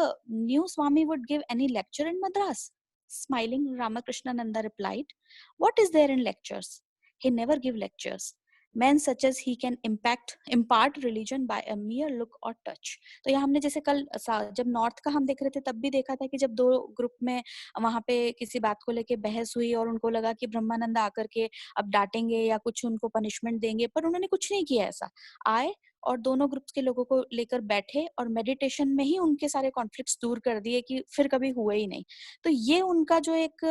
new Swami would give any lecture in Madras. Smiling, Ramakrishnananda replied, "What is there in lectures? He never give lectures. Men such as he can impart religion by a mere look or touch." तो यहाँ हमने जैसे कल जब north का हम देख रहे थे तब भी देखा था कि जब दो ग्रुप में वहां पे किसी बात को लेके बहस हुई और उनको लगा कि ब्रह्मानंद आकर के अब डांटेंगे या कुछ उनको पनिशमेंट देंगे, पर उन्होंने कुछ नहीं किया। ऐसा आए और दोनों ग्रुप्स के लोगों को लेकर बैठे और मेडिटेशन में ही उनके सारे कॉन्फ्लिक्ट्स दूर कर दिए कि फिर कभी हुए ही नहीं। तो ये उनका जो एक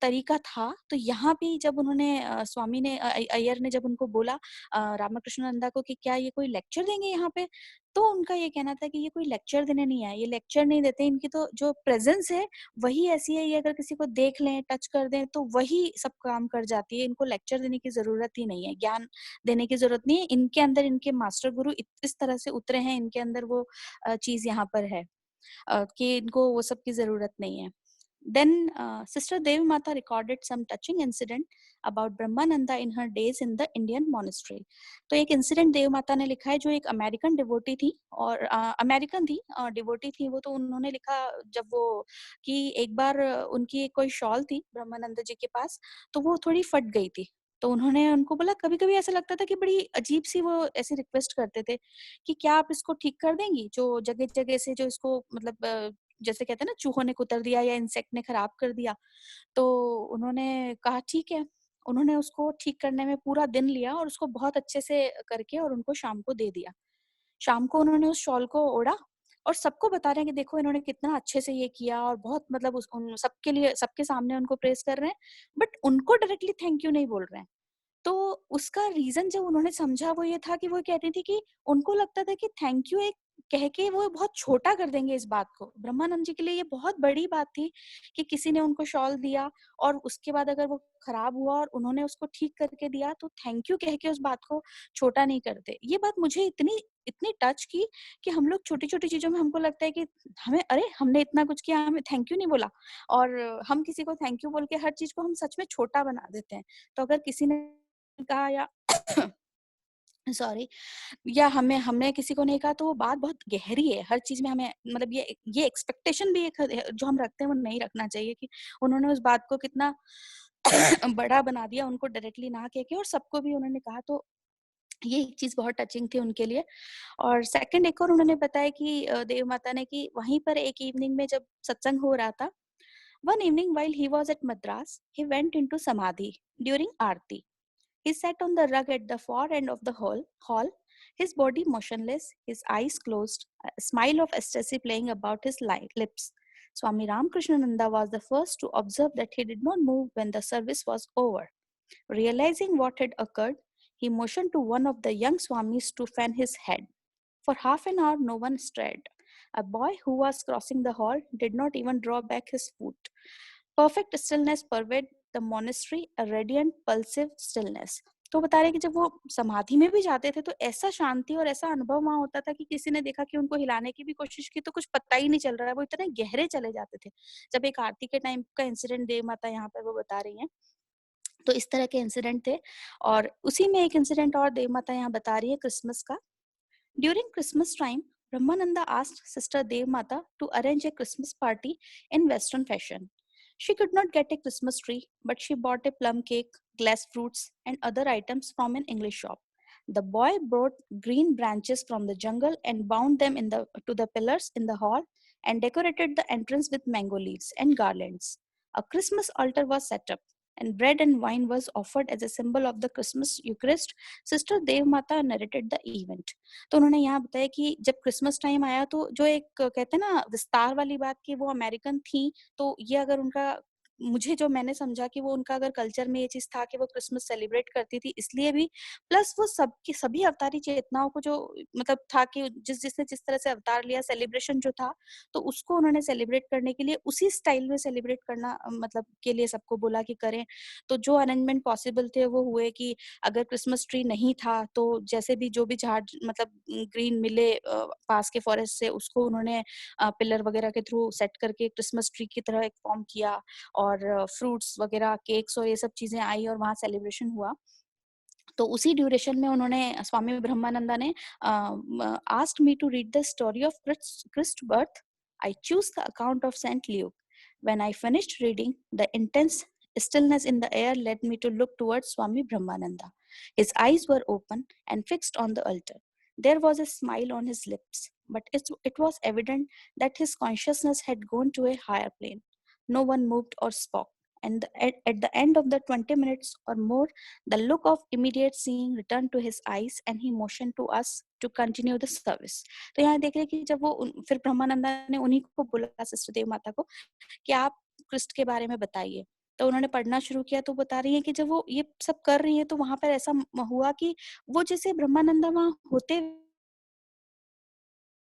तरीका था। तो यहाँ भी जब उन्होंने स्वामी ने अय्यर ने जब उनको बोला रामकृष्णानंदा को कि क्या ये कोई लेक्चर देंगे यहाँ पे, तो उनका ये कहना था कि ये कोई लेक्चर देने नहीं आए, ये लेक्चर नहीं देते, इनकी तो जो प्रेजेंस है वही ऐसी है, ये अगर किसी को देख लें, टच कर दें तो वही सब काम कर जाती है, इनको लेक्चर देने की जरूरत ही नहीं है, ज्ञान देने की जरूरत नहीं है। इनके अंदर इनके मास्टर गुरु इस तरह से उतरे हैं, इनके अंदर वो चीज यहाँ पर है। कि इनको वो सब की जरूरत नहीं है. Then Sister Devi Mata recorded some touching incident about Brahmananda in her days in the Indian monastery. तो एक इंसिडेंट देव माता ने लिखा है, जो एक अमेरिकन डिवोटी थी और अमेरिकन थी डिवोटी थी वो. तो उन्होंने लिखा जब वो कि एक बार उनकी कोई शॉल थी ब्रह्मानंद जी के पास, तो वो थोड़ी फट गई थी. तो उन्होंने उनको बोला, कभी कभी ऐसा लगता था कि बड़ी अजीब सी वो ऐसी रिक्वेस्ट करते थे कि क्या आप इसको ठीक कर देंगी, जो जगह जगह से जो इसको मतलब जैसे कहते हैं ना चूहों ने कुतर दिया या इंसेक्ट ने खराब कर दिया. तो उन्होंने कहा ठीक है. उन्होंने उसको ठीक करने में पूरा दिन लिया और उसको बहुत अच्छे से करके और उनको शाम को दे दिया. शाम को उन्होंने उस शॉल को ओढ़ा और सबको बता रहे हैं कि देखो इन्होंने कितना अच्छे से ये किया, और बहुत मतलब उन सबके लिए सबके सामने उनको प्रेस कर रहे हैं, बट उनको डायरेक्टली थैंक यू नहीं बोल रहे हैं. तो उसका रीजन जब उन्होंने समझा वो ये था कि वो कहती थी कि उनको लगता था कि थैंक यू एक कह के वो बहुत छोटा कर देंगे इस बात को. ब्रह्मानंद जी के लिए ये बहुत बड़ी बात थी कि किसी ने उनको शॉल दिया और उसके बाद अगर वो खराब हुआ और उन्होंने उसको ठीक करके दिया तो थैंक यू कह के उस बात को छोटा नहीं करते. ये बात मुझे इतनी इतनी टच की कि हम लोग छोटी छोटी चीजों में हमको लगता है कि हमें अरे हमने इतना कुछ किया, हमें थैंक यू नहीं बोला, और हम किसी को थैंक यू बोल के हर चीज को हम सच में छोटा बना देते हैं. तो अगर किसी ने कहा या सॉरी या हमें हमने किसी को नहीं कहा तो वो बात बहुत गहरी है. हर चीज में हमें मतलब ये एक्सपेक्टेशन भी एक जो हम रखते हैं वो नहीं रखना चाहिए कि उन्होंने उस बात को कितना बड़ा बना दिया उनको डायरेक्टली ना कह के, और सबको भी उन्होंने कहा. तो ये एक चीज बहुत टचिंग थी उनके लिए. और सेकंड एक और उन्होंने बताया कि देव माता ने कि वहीं पर एक इवनिंग में जब सत्संग हो रहा था, one evening while he was at Madras, he went into samadhi during aarti. He sat on the rug at the far end of the hall, his body motionless, his eyes closed, a smile of ecstasy playing about his lips. Swami Ramakrishnananda was the first to observe that he did not move when the service was over. Realizing what had occurred, he motioned to one of the young Swamis to fan his head. For half an hour, no one stirred. A boy who was crossing the hall did not even draw back his foot. Perfect stillness pervaded the monastery, a radiant, pulsive stillness. तो बता रहे कि जब वो समाधि में भी जाते थे तो ऐसा शांति और ऐसा अनुभव वहां होता था कि किसी ने देखा कि उनको हिलाने की भी कोशिश की तो कुछ पता ही नहीं चल रहा है, वो इतने गहरे चले जाते थे. जब एक आरती के टाइम का इंसिडेंट देव माता यहाँ पर वो बता रही हैं, तो इस तरह के इंसिडेंट थे. और उसी में एक इंसिडेंट और देव माता यहाँ बता रही है क्रिसमस का. During Christmas time, Brahmananda asked Sister Dev Mata to arrange a Christmas party in Western fashion. She could not get a Christmas tree, but she bought a plum cake, glass fruits, and other items from an English shop. The boy brought green branches from the jungle and bound them to the pillars in the hall and decorated the entrance with mango leaves and garlands. A Christmas altar was set up, and bread and wine was offered as a symbol of the Christmas Eucharist. Sister Dev Mata narrated the event. तो उन्होंने यहाँ बताया कि जब Christmas time आया तो जो एक कहते हैं ना विस्तार वाली बात कि वो अमेरिकन थी, तो ये अगर उनका मुझे जो मैंने समझा कि वो उनका अगर कल्चर में ये चीज था कि वो क्रिसमस सेलिब्रेट करती थी इसलिए भी, प्लस वो सबकी सभी अवतारी चेतनाओं को जो मतलब था कि जिसने जिस तरह से अवतार लिया सेलिब्रेशन जो था, तो उसको उन्होंने सेलिब्रेट करने के लिए उसी स्टाइल में सेलिब्रेट करना मतलब के लिए सबको बोला कि करें. तो जो अरेंजमेंट पॉसिबल थे वो हुए कि अगर क्रिसमस ट्री नहीं था तो जैसे भी जो भी झाड़ मतलब ग्रीन मिले पास के फॉरेस्ट से उसको उन्होंने पिलर वगैरह के थ्रू सेट करके क्रिसमस ट्री की तरह एक फॉर्म किया, और फ्रूट्स वगैरह केक्स और ये सब चीजें आई और वहाँ सेलिब्रेशन हुआ. तो उसी ड्यूरेशन में उन्होंने स्वामी ब्रह्मानंदा ने asked me to read the story of Christ's birth. I choose the account of Saint Luke. When I finished reading, the intense stillness in the air led me to look towards Swami Brahmananda. His eyes were open and fixed on the altar. There was a smile on his lips, but it was evident that his consciousness had gone to a higher plane. No one moved or spoke, and at the end of the 20 minutes or more, the look of immediate seeing returned to his eyes, and he motioned to us to continue the service. तो यहाँ देख रहे कि जब वो फिर ब्रह्मानंदा ने उन्हीं को बोला सिस्टर देव माता को कि आप क्रिस्ट के बारे में बताइए. तो उन्होंने पढ़ना शुरू किया. तो बता रही है कि जब वो ये सब कर रही है तो वहां पर ऐसा हुआ कि वो जैसे ब्रह्मानंदा वहां होते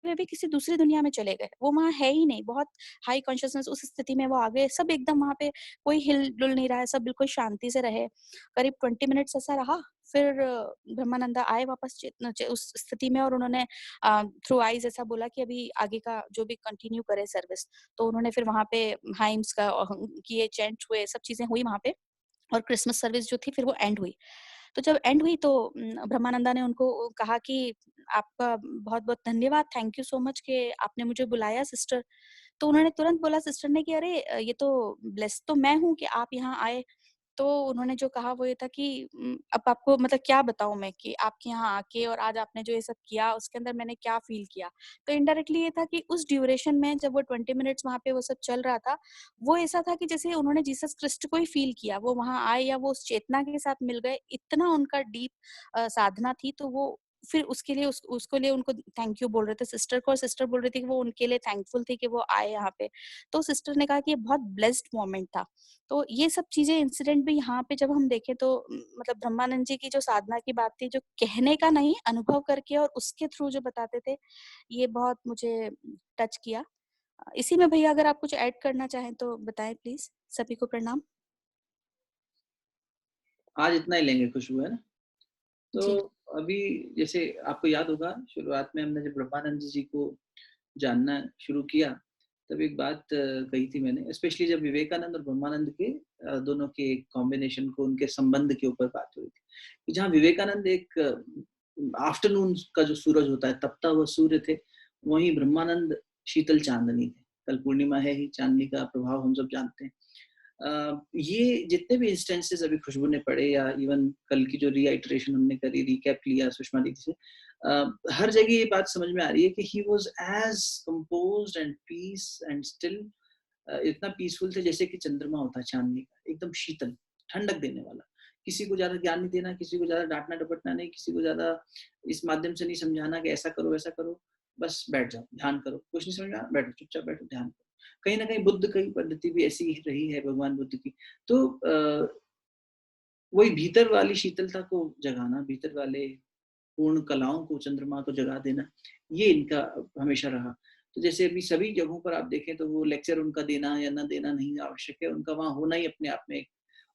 वे भी किसी दूसरी दुनिया में चले गए, वो वहाँ है ही नहीं, बहुत हाई कॉन्शियसनेस उस स्थिति में वो आ गए, सब एकदम वहाँ पे कोई हिल-डुल नहीं रहा है, सब बिल्कुल शांति से रहे। करीब 20 मिनट्स ऐसा रहा, फिर ब्रह्मानंदा आए वापस उस स्थिति में और उन्होंने थ्रू आईज़ ऐसा बोला कि अभी आगे का जो भी कंटिन्यू करे सर्विस। तो उन्होंने फिर वहाँ पे हाइम्स का किए, चैंट हुए, सब चीज़ें हुई वहाँ पे और क्रिसमस सर्विस जो थी फिर वो एंड हुई। तो जब एंड हुई तो ब्रह्मानंदा ने उनको कहा कि आपका बहुत-बहुत धन्यवाद, थैंक यू सो मच कि आपने मुझे बुलाया सिस्टर। तो उन्होंने तुरंत बोला सिस्टर ने कि अरे ये तो ब्लेस्ड तो मैं हूँ कि आप यहाँ आए। तो उन्होंने जो कहा वो ये था कि अब आपको मतलब क्या बताऊँ मैं कि आपके यहाँ आके और आज आपने जो ये सब किया उसके अंदर मैंने क्या फ़ील किया। तो इनडायरेक्टली ये था कि उस ड्यूरेशन में जब वो 20 मिनट्स वहाँ पे वो सब चल रहा था, वो ऐसा था कि जैसे उन्होंने जीसस क्रिस्ट को ही फ़ील किया। वो वहाँ आए या वो उस चेतना के साथ मिल गए, इतना उनका डीप साधना थी तो वो फिर उसके लिए उसको लिए उनको थैंक यू बोल रहे थे सिस्टर को और सिस्टर बोल रही थी कि वो उनके लिए थैंकफुल थी कि वो आए यहाँ पे। तो सिस्टर ने कहा कि ये बहुत ब्लेस्ड मोमेंट था। तो ये सब चीज़ें इंसिडेंट भी यहाँ पे जब हम देखें तो मतलब ब्रह्मानंद जी की जो साधना की बात थी, जो कहने का नहीं अनुभव करके और उसके थ्रू जो बताते थे, ये बहुत मुझे टच किया। इसी में भैया अगर आप कुछ ऐड करना चाहें तो बताएं प्लीज। सभी को प्रणाम। आज इतना ही लेंगे खुशबू, है ना? तो जी अभी जैसे आपको याद होगा शुरुआत में हमने जब ब्रह्मानंद जी को जानना शुरू किया तब एक बात कही थी मैंने, स्पेशली जब विवेकानंद और ब्रह्मानंद के दोनों के कॉम्बिनेशन को, उनके संबंध के ऊपर बात हुई थी कि जहाँ विवेकानंद एक आफ्टरनून का जो सूरज होता है तपता हुआ सूर्य थे, वहीं ब्रह्मानंद शीतल चांदनी थे। कल पूर्णिमा है ही, चांदनी का प्रभाव हम सब जानते हैं। ये जितने भी इंस्टेंसेस अभी खुशबू ने पढ़े या इवन कल की जो रीआइटरेशन हमने करी, रिकैप लिया सुषमा दीदी से, हर जगह ये बात समझ में आ रही है कि he was as composed and peace and still, इतना पीसफुल थे जैसे कि चंद्रमा होता है चांदनी का, एकदम शीतल, ठंडक देने वाला। किसी को ज्यादा ज्ञान नहीं देना, किसी को ज्यादा डांटना डपटना नहीं, किसी को ज्यादा इस माध्यम से नहीं समझाना कि ऐसा करो वैसा करो, बस बैठ जाओ ध्यान करो, कुछ नहीं समझना बैठो, चुपचाप बैठो ध्यान करो। कहीं ना कहीं बुद्ध की पद्धति भी ऐसी ही रही है, भगवान बुद्ध की। तो वही भीतर वाली शीतलता को जगाना, भीतर वाले पूर्ण कलाओं को, चंद्रमा को जगा देना, ये इनका हमेशा रहा। तो जैसे अभी सभी जगहों पर आप देखें तो वो लेक्चर उनका देना या न देना नहीं आवश्यक है, उनका वहाँ होना ही अपने आप में एक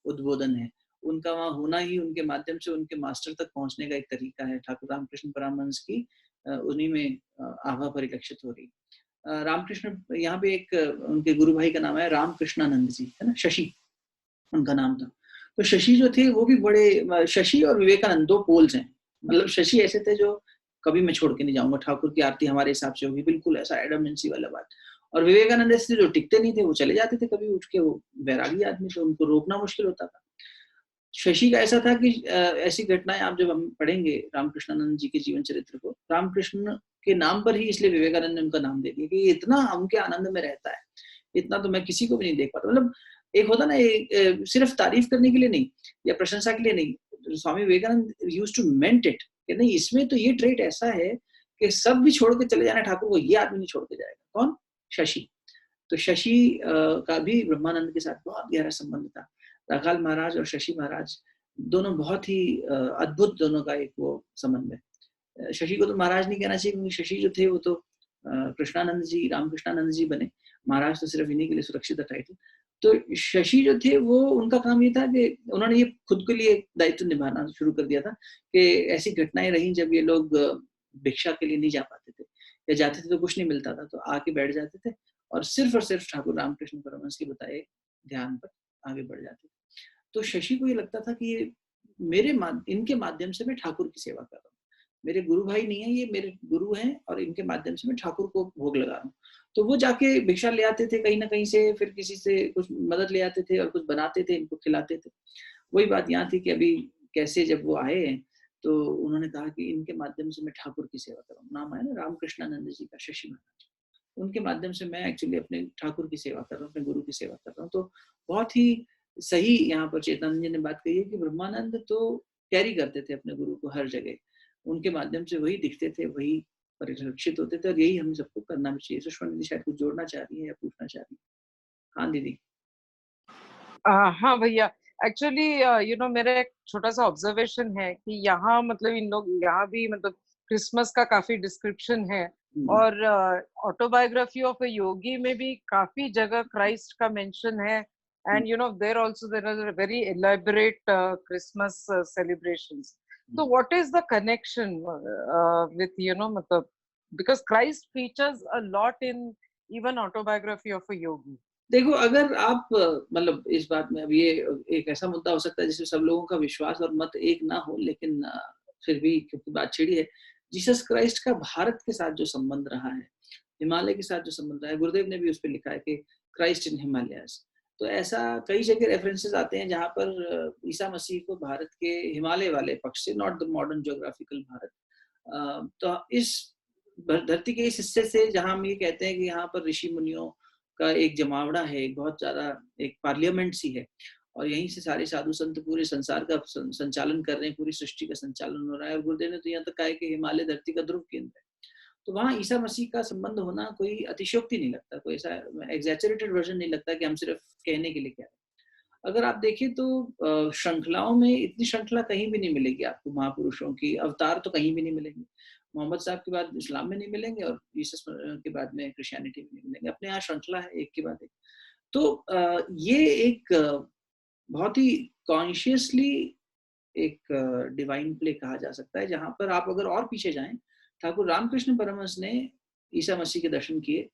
उद्बोधन है। उनका वहाँ होना ही उनके माध्यम से उनके मास्टर तक पहुंचने का एक तरीका है। ठाकुर रामकृष्ण परमहंस की उन्हीं में आभा परिलक्षित हो रही। रामकृष्ण, यहाँ पे एक उनके गुरु भाई का नाम है रामकृष्णानंद जी, है ना, शशि उनका नाम था। तो शशि जो थे वो भी बड़े, शशि और विवेकानंद दो पोल्स हैं। मतलब शशि ऐसे थे जो कभी मैं छोड़ के नहीं जाऊंगा, ठाकुर की आरती हमारे हिसाब से होगी, बिल्कुल ऐसा एडमेंसी वाला बात। और विवेकानंद ऐसे जो टिकते नहीं थे, वो चले जाते थे कभी उठ के, वो वैरागी आदमी थे, उनको रोकना मुश्किल होता था। शशि का ऐसा था कि ऐसी घटनाएं आप जब हम पढ़ेंगे रामकृष्णानंद जी के जीवन चरित्र को, रामकृष्ण के नाम पर ही इसलिए विवेकानंद ने उनका नाम दे दिया कि इतना उनके आनंद में रहता है, इतना तो मैं किसी को भी नहीं देख पाता। मतलब एक होता ना, सिर्फ तारीफ करने के लिए नहीं या प्रशंसा के लिए नहीं, Swami Vivekananda used to meant it कि नहीं, इसमें तो ये ट्रेट ऐसा है कि सब भी छोड़ के चले जाना ठाकुर को, ये आदमी नहीं छोड़ के जाएगा। कौन? शशि। तो शशि का भी ब्रह्मानंद के साथ बहुत गहरा संबंध था। राखाल महाराज और शशि महाराज दोनों बहुत ही अद्भुत, दोनों का एक वो संबंध है। शशि को तो महाराज नहीं कहना चाहिए क्योंकि शशि जो थे वो तो कृष्णानंद जी, रामकृष्णानंद जी बने। महाराज तो सिर्फ इन्हीं के लिए सुरक्षित टाइटल। तो शशि जो थे वो, उनका काम ये था कि उन्होंने ये खुद के लिए दायित्व निभाना शुरू कर दिया था कि ऐसी घटनाएं रही जब ये लोग भिक्षा के लिए नहीं जा पाते थे या जाते थे तो कुछ नहीं मिलता था, तो आके बैठ जाते थे और सिर्फ ठाकुर रामकृष्ण परमहंस के बताए ध्यान पर आगे बढ़ जाते थे। तो शशि को ये लगता था कि ये इनके माध्यम से मैं ठाकुर की सेवा कर रहा हूँ, मेरे गुरु भाई नहीं है, ये मेरे गुरु हैं और इनके माध्यम से मैं ठाकुर को भोग लगा रहा हूँ। तो वो जाके भिक्षा ले आते थे कहीं ना कहीं से, फिर किसी से कुछ मदद ले आते थे और कुछ बनाते थे, इनको खिलाते थे। वही बात यहाँ थी कि अभी कैसे जब वो आए हैं तो उन्होंने कहा कि इनके माध्यम से मैं ठाकुर की सेवा कर रहा हूँ। नाम है ना रामकृष्णानंद जी का, शशि महाराज, उनके माध्यम से मैं एक्चुअली अपने ठाकुर की सेवा कर रहा हूँ, अपने गुरु की सेवा कर रहा हूँ। तो बहुत ही सही यहाँ पर चेतनानंद जी ने बात कही है कि ब्रह्मानंद तो कैरी करते थे अपने गुरु को हर जगह, उनके माध्यम से वही दिखते थे, वही परिलक्षित होते थे, और यही हम सबको करना भी चाहिए। सुषमा दीदी शायद कुछ जोड़ना चाह रही है या पूछना चाह रही है। हाँ दीदी। हाँ भैया, एक्चुअली मेरा एक छोटा सा ऑब्जर्वेशन है कि यहाँ मतलब इन लोग यहाँ भी मतलब क्रिसमस का काफी डिस्क्रिप्शन है और ऑटोबायोग्राफी ऑफ अ योगी में भी काफी जगह क्राइस्ट का मेंशन है, and you know there also there are very elaborate Christmas celebrations. So what is the connection with, you know, मतलब, because Christ features a lot in even autobiography of a yogi. देखो, अगर आप मतलब इस बात में, अब ये एक ऐसा मुद्दा हो सकता है जिसमें सब लोगों का विश्वास और मत एक ना हो, लेकिन फिर भी क्योंकि बात छिड़ी है, जीसस क्राइस्ट का भारत के साथ जो संबंध रहा है, हिमालय के साथ जो संबंध रहा है, गुरुदेव ने भी उस पर लिखा है कि क्राइस्ट इन हिमालयाज. तो ऐसा कई जगह रेफरेंसेस आते हैं जहाँ पर ईसा मसीह को भारत के हिमालय वाले पक्ष से, not the modern geographical Bharat, तो इस धरती के इस हिस्से से जहाँ हम ये कहते हैं कि यहाँ पर ऋषि मुनियों का एक जमावड़ा है, एक बहुत ज्यादा एक पार्लियामेंट सी है, और यहीं से सारे साधु संत पूरे संसार का संचालन कर रहे हैं, पूरी सृष्टि का संचालन हो रहा है. और गुरुदेव ने तो यहाँ तक कहा है कि हिमालय धरती का ध्रुव केंद्र है. तो वहाँ ईसा मसीह का संबंध होना कोई अतिशयोक्ति नहीं लगता, कोई ऐसा एग्जैचुरेटेड वर्जन नहीं लगता कि हम सिर्फ कहने के लिए कह रहे हैं. अगर आप देखें तो श्रृंखलाओं में इतनी श्रृंखला कहीं भी नहीं मिलेगी आपको. महापुरुषों की अवतार तो कहीं भी नहीं मिलेंगे. मोहम्मद साहब के बाद इस्लाम में नहीं मिलेंगे, और जीसस के बाद में क्रिश्चियनिटी में नहीं मिलेंगे. अपने यहाँ श्रृंखला है एक के बाद एक. तो ये एक बहुत ही कॉन्शियसली एक डिवाइन प्ले कहा जा सकता है, जहां पर आप अगर और पीछे जाएं, ठाकुर रामकृष्ण परमहंस ने ईसा मसीह के दर्शन किए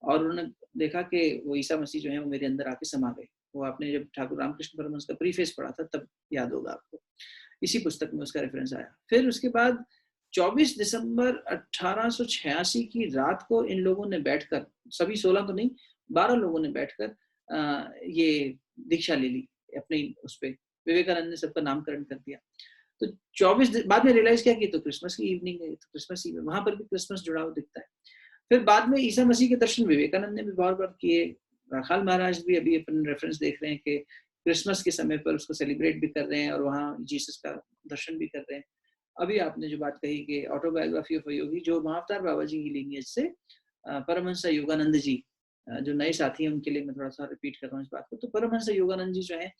और उन्होंने देखा कि वो ईसा मसीह जो है वो मेरे अंदर आके समा गए. वो आपने जब ठाकुर रामकृष्ण परमहंस का प्रीफेस पढ़ा था तब याद होगा आपको, इसी पुस्तक में उसका रेफरेंस आया. फिर उसके बाद 24 दिसंबर 1886 की रात को इन लोगों ने बैठकर, सभी 16 तो नहीं, 12 लोगों ने बैठकर ये दीक्षा ले ली अपने उस पे. विवेकानंद ने सबका नामकरण कर दिया. तो 24 बाद में रियलाइज किया कि तो क्रिसमस की इवनिंग है, तो क्रिसमस ईव है, वहां पर भी क्रिसमस जुड़ा हुआ दिखता है. फिर बाद में ईसा मसीह के दर्शन विवेकानंद ने भी बार बार किए. राखाल महाराज भी अभी अपन रेफरेंस देख रहे हैं कि क्रिसमस के समय पर उसको सेलिब्रेट भी कर रहे हैं और वहाँ जीसस का दर्शन भी कर रहे हैं. अभी आपने जो बात कही कि ऑटोबायोग्राफी ऑफ अ योगी, जो महाअवतार बाबा जी की लीनियज से परमहंस योगानंद जी, जो नए साथी हैं उनके लिए मैं थोड़ा सा रिपीट कर रहा हूँ इस बात को. तो परमहंस योगानंद जी जो है,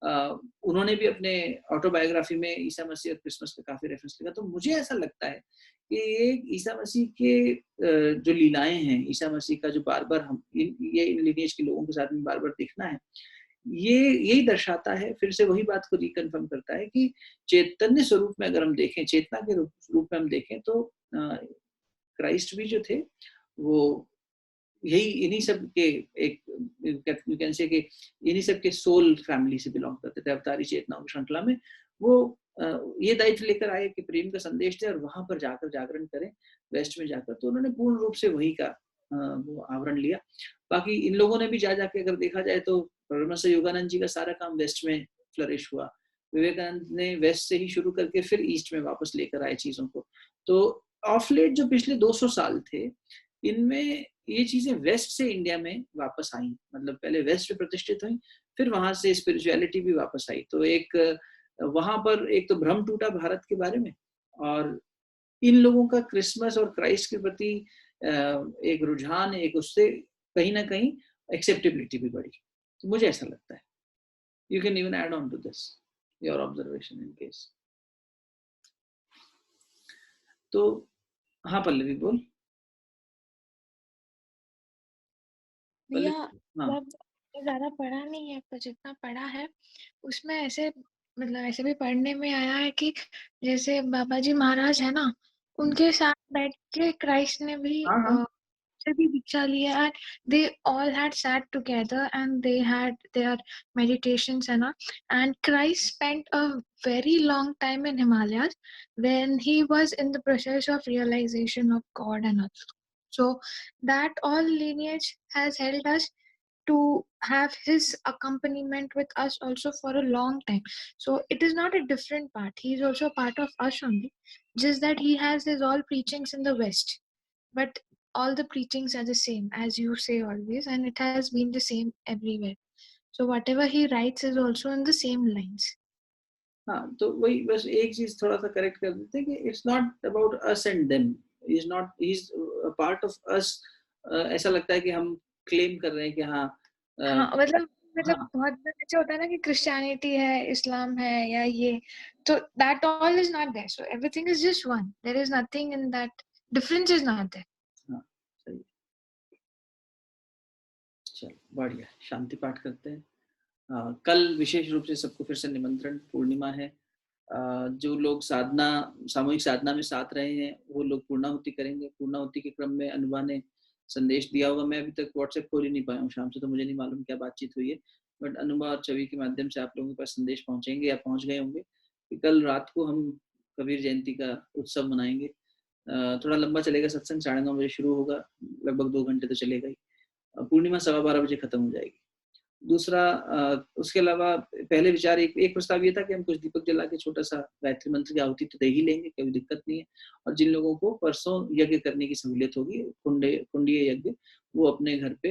उन्होंने भी अपने ऑटोबायोग्राफी में ईसा मसीह और क्रिसमस का काफी रेफरेंस लिखा. तो मुझे ऐसा लगता है कि ये ईसा मसीह के जो लीलाएं हैं, ईसा मसीह का जो बार बार हम ये लीनियज के लोगों के साथ में बार बार दिखना है, ये यही दर्शाता है, फिर से वही बात को रिकन्फर्म करता है कि चैतन्य स्वरूप में अगर हम देखें, चेतना के रूप में हम देखें, तो क्राइस्ट भी जो थे वो यही इन्हीं सब के एक यू कैन से कि इन्हीं सब के सोल फैमिली से बिलोंग करते थे. अवतारी चेतनाओं की श्रृंखला में वो ये दायित्व लेकर आए कि प्रेम का संदेश दे और वहां पर जाकर जागरण करें, वेस्ट में जाकर. तो उन्होंने पूर्ण रूप से वही का वो आवरण लिया. बाकी इन लोगों ने भी जाके अगर देखा जाए तो परमहंस योगानंद जी का सारा काम वेस्ट में फ्लरिश हुआ. विवेकानंद ने वेस्ट से ही शुरू करके फिर ईस्ट में वापस लेकर आए चीजों को. तो ऑफ लेट जो पिछले 200 साल थे, इनमें ये चीजें वेस्ट से इंडिया में वापस आई. मतलब पहले वेस्ट में प्रतिष्ठित हुई, फिर वहां से स्पिरिचुअलिटी भी वापस आई. तो एक वहां पर एक तो भ्रम टूटा भारत के बारे में, और इन लोगों का क्रिसमस और क्राइस्ट के प्रति एक रुझान, एक उससे कहीं ना कहीं एक्सेप्टेबिलिटी भी बढ़ी. तो मुझे ऐसा लगता है. You can even add on to this your observation in case. तो हाँ पल्लवी बोल. भैया मतलब ज्यादा पढ़ा नहीं है, पर जितना पढ़ा है उसमें ऐसे मतलब ऐसे भी पढ़ने में आया है कि जैसे बाबा जी महाराज है ना, उनके साथ बैठ के क्राइस्ट ने भी से भी दीक्षा लिया, and they all had sat together and they had their meditations and Christ spent a very long time in Himalayas when he was in the process of realization of God and all. So that all lineage has held us to have his accompaniment with us also for a long time. So it is not a different part. He is also part of us only. Just that he has his all preachings in the West. But all the preachings are the same, as you say always, and it has been the same everywhere. So whatever he writes is also in the same lines. हाँ, तो वही बस एक चीज थोड़ा सा correct कर देते हैं कि it's not about us and them, he is a part of us. ऐसा लगता है कि हम क्लेम कर रहे हैं कि हाँ मतलब बहुत बार ऐसा होता है ना कि क्रिश्चियनिटी है, इस्लाम है या ये, तो that all is not there. So everything is just one. There is nothing in that. Difference is not there. चलो बढ़िया, शांति पाठ करते हैं। कल विशेष रूप से सबको फिर से निमंत्रण, पूर्णिमा है। जो लोग साधना, सामूहिक साधना में साथ रहे हैं वो लोग पूर्णाहुति करेंगे। पूर्णाहुति के क्रम में अनुभा ने संदेश दिया होगा, मैं अभी तक व्हाट्सएप खोल ही नहीं पाया हूँ शाम से, तो मुझे नहीं मालूम क्या बातचीत हुई है, बट अनुभा और छवि के माध्यम से आप लोगों के पास संदेश पहुंचेंगे या पहुंच गए होंगे कि कल रात को हम कबीर जयंती का उत्सव मनाएंगे। थोड़ा लंबा चलेगा सत्संग, 9:30 बजे शुरू होगा, लगभग 2 घंटे तो चलेगा ही। पूर्णिमा 12:15 बजे खत्म हो जाएगी। दूसरा, उसके अलावा पहले विचार एक प्रस्ताव ये था कि हम कुछ दीपक जला के छोटा सा गायत्री मंत्र की आहुति तो दे ही लेंगे, कोई दिक्कत नहीं है। और जिन लोगों को परसों यज्ञ करने की सहूलियत होगी, कुंडीय यज्ञ, वो अपने घर पे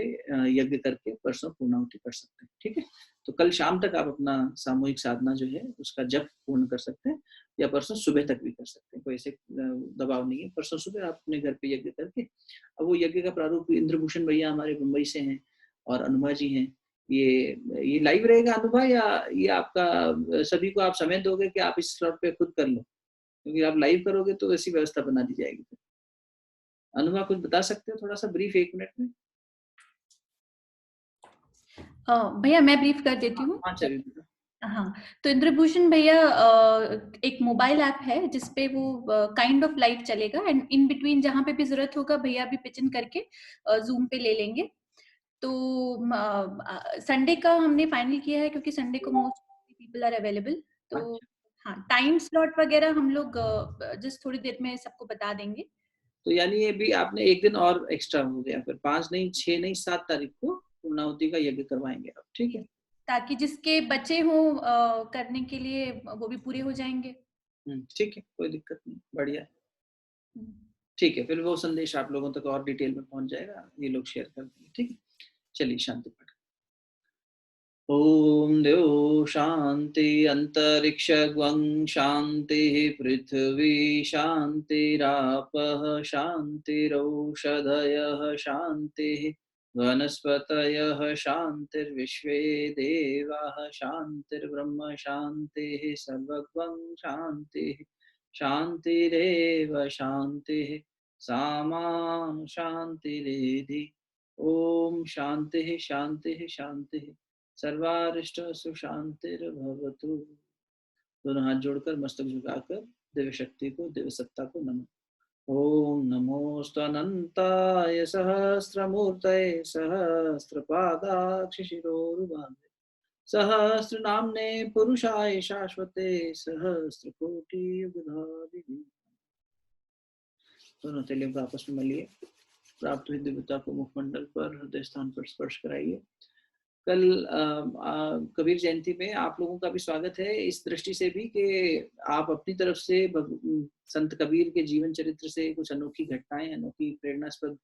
यज्ञ करके परसों पूर्णाहुति कर सकते हैं। ठीक है, तो कल शाम तक आप अपना सामूहिक साधना जो है उसका जप पूर्ण कर सकते हैं, या परसों सुबह तक भी कर सकते हैं, कोई ऐसे दबाव नहीं है। परसों सुबह आप अपने घर पे यज्ञ करके, अब वो यज्ञ का प्रारूप इंद्रभूषण भैया हमारे मुंबई से हैं और अनुमा जी हैं, ये लाइव रहेगा अनुभव, या ये आपका सभी को आप समय दोगे कि आप इस स्लॉट पे खुद कर लो, क्योंकि आप लाइव करोगे तो ऐसी व्यवस्था बना दी जाएगी। अनुभव कुछ बता सकते हो थोड़ा सा ब्रीफ 1 मिनट में? भैया मैं ब्रीफ कर देती हूँ। हाँ चलिए। हाँ, तो इंद्रभूषण भैया एक मोबाइल ऐप है जिसपे वो काइंड ऑफ लाइव चलेगा, एंड इन बिटवीन जहाँ पे भी जरूरत होगा भैया भी पिच इन करके जूम पे ले लेंगे। तो संडे का हमने फाइनल किया है क्योंकि संडे को मोस्ट पीपल आर अवेलेबल। तो हाँ, टाइम स्लॉट वगैरह हम लोग जस्ट थोड़ी देर में सबको बता देंगे। तो यानी ये भी आपने एक दिन और एक्स्ट्रा हो गया, फिर 5 नहीं, 6 नहीं, 7 तारीख को पूर्णाहुति का यज्ञ करवाएंगे आप। ठीक है, ताकि जिसके बच्चे हों करने के लिए वो भी पूरे हो जाएंगे। ठीक है, कोई दिक्कत नहीं, बढ़िया। ठीक है, फिर वो संदेश आप लोगों तक और डिटेल में पहुंच जाएगा, ये लोग शेयर कर देंगे। ठीक है, चलिए शांति पाठ। ओम देव शांति अंतरिक्षं शांति पृथ्वी शांतिरापः शांतिरौषधयः शांतिः वनस्पतयः शांतिर्विश्वे देवाः शांतिर्ब्रह्म शांतिः सर्वं शांतिः शांतिरेव शांतिः सामा शांतिरेधि। ओम शांतिः शांतिः शांतिः सर्वारिष्ट सुशांतिर्भवतु। दोनों हाथ जोड़कर मस्तक झुकाकर दिव्य शक्ति को, दिव्य सत्ता को नमो। ओम नमोस्तनंताय सहस्रमूर्तये सहस्रपादाक्ष शिरोरुबाहुवे सहस्रनाम्ने पुरुषाय शाश्वते सहस्रकोटि युगधारिणे। दोनों तेलियों को आपस में मलिए, प्राप्त हुई दिव्यता को मुखमंडल पर, हृदय स्थान पर स्पर्श कराइए। कल कबीर जयंती में आप लोगों का भी स्वागत है, इस दृष्टि से भी कि आप अपनी तरफ से संत कबीर के जीवन चरित्र से कुछ अनोखी घटनाएं, अनोखी प्रेरणास्पद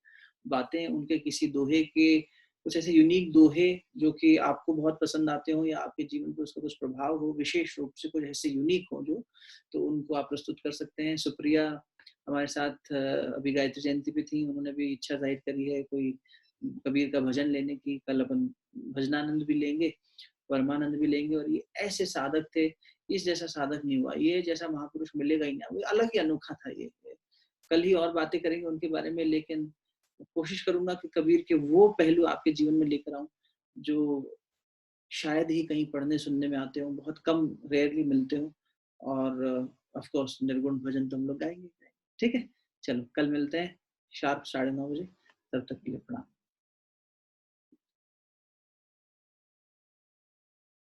बातें, उनके किसी दोहे के कुछ ऐसे यूनिक दोहे जो कि आपको बहुत पसंद आते हो या आपके जीवन पर उसका कुछ प्रभाव हो, विशेष रूप से कुछ ऐसे यूनिक हो जो, तो उनको आप प्रस्तुत कर सकते हैं। सुप्रिया हमारे साथ अभी गायत्री जयंती पे थी, उन्होंने भी इच्छा जाहिर करी है कोई कबीर का भजन लेने की। कल अपन भजनानंद भी लेंगे, परमानंद भी लेंगे, और ये ऐसे साधक थे, इस जैसा साधक नहीं हुआ, ये जैसा महापुरुष मिलेगा ही ना, वो अलग ही अनोखा था ये। कल ही और बातें करेंगे उनके बारे में, लेकिन कोशिश करूंगा कि कबीर के वो पहलू आपके जीवन में लेकर आऊं जो शायद ही कहीं पढ़ने सुनने में आते हो, बहुत कम, रेयरली मिलते हो। और ऑफ कोर्स निर्गुण भजन तो हम लोग गाएंगे। ठीक है, चलो कल मिलते हैं शार्प 9:30 बजे, तब तक के लिए प्रणाम।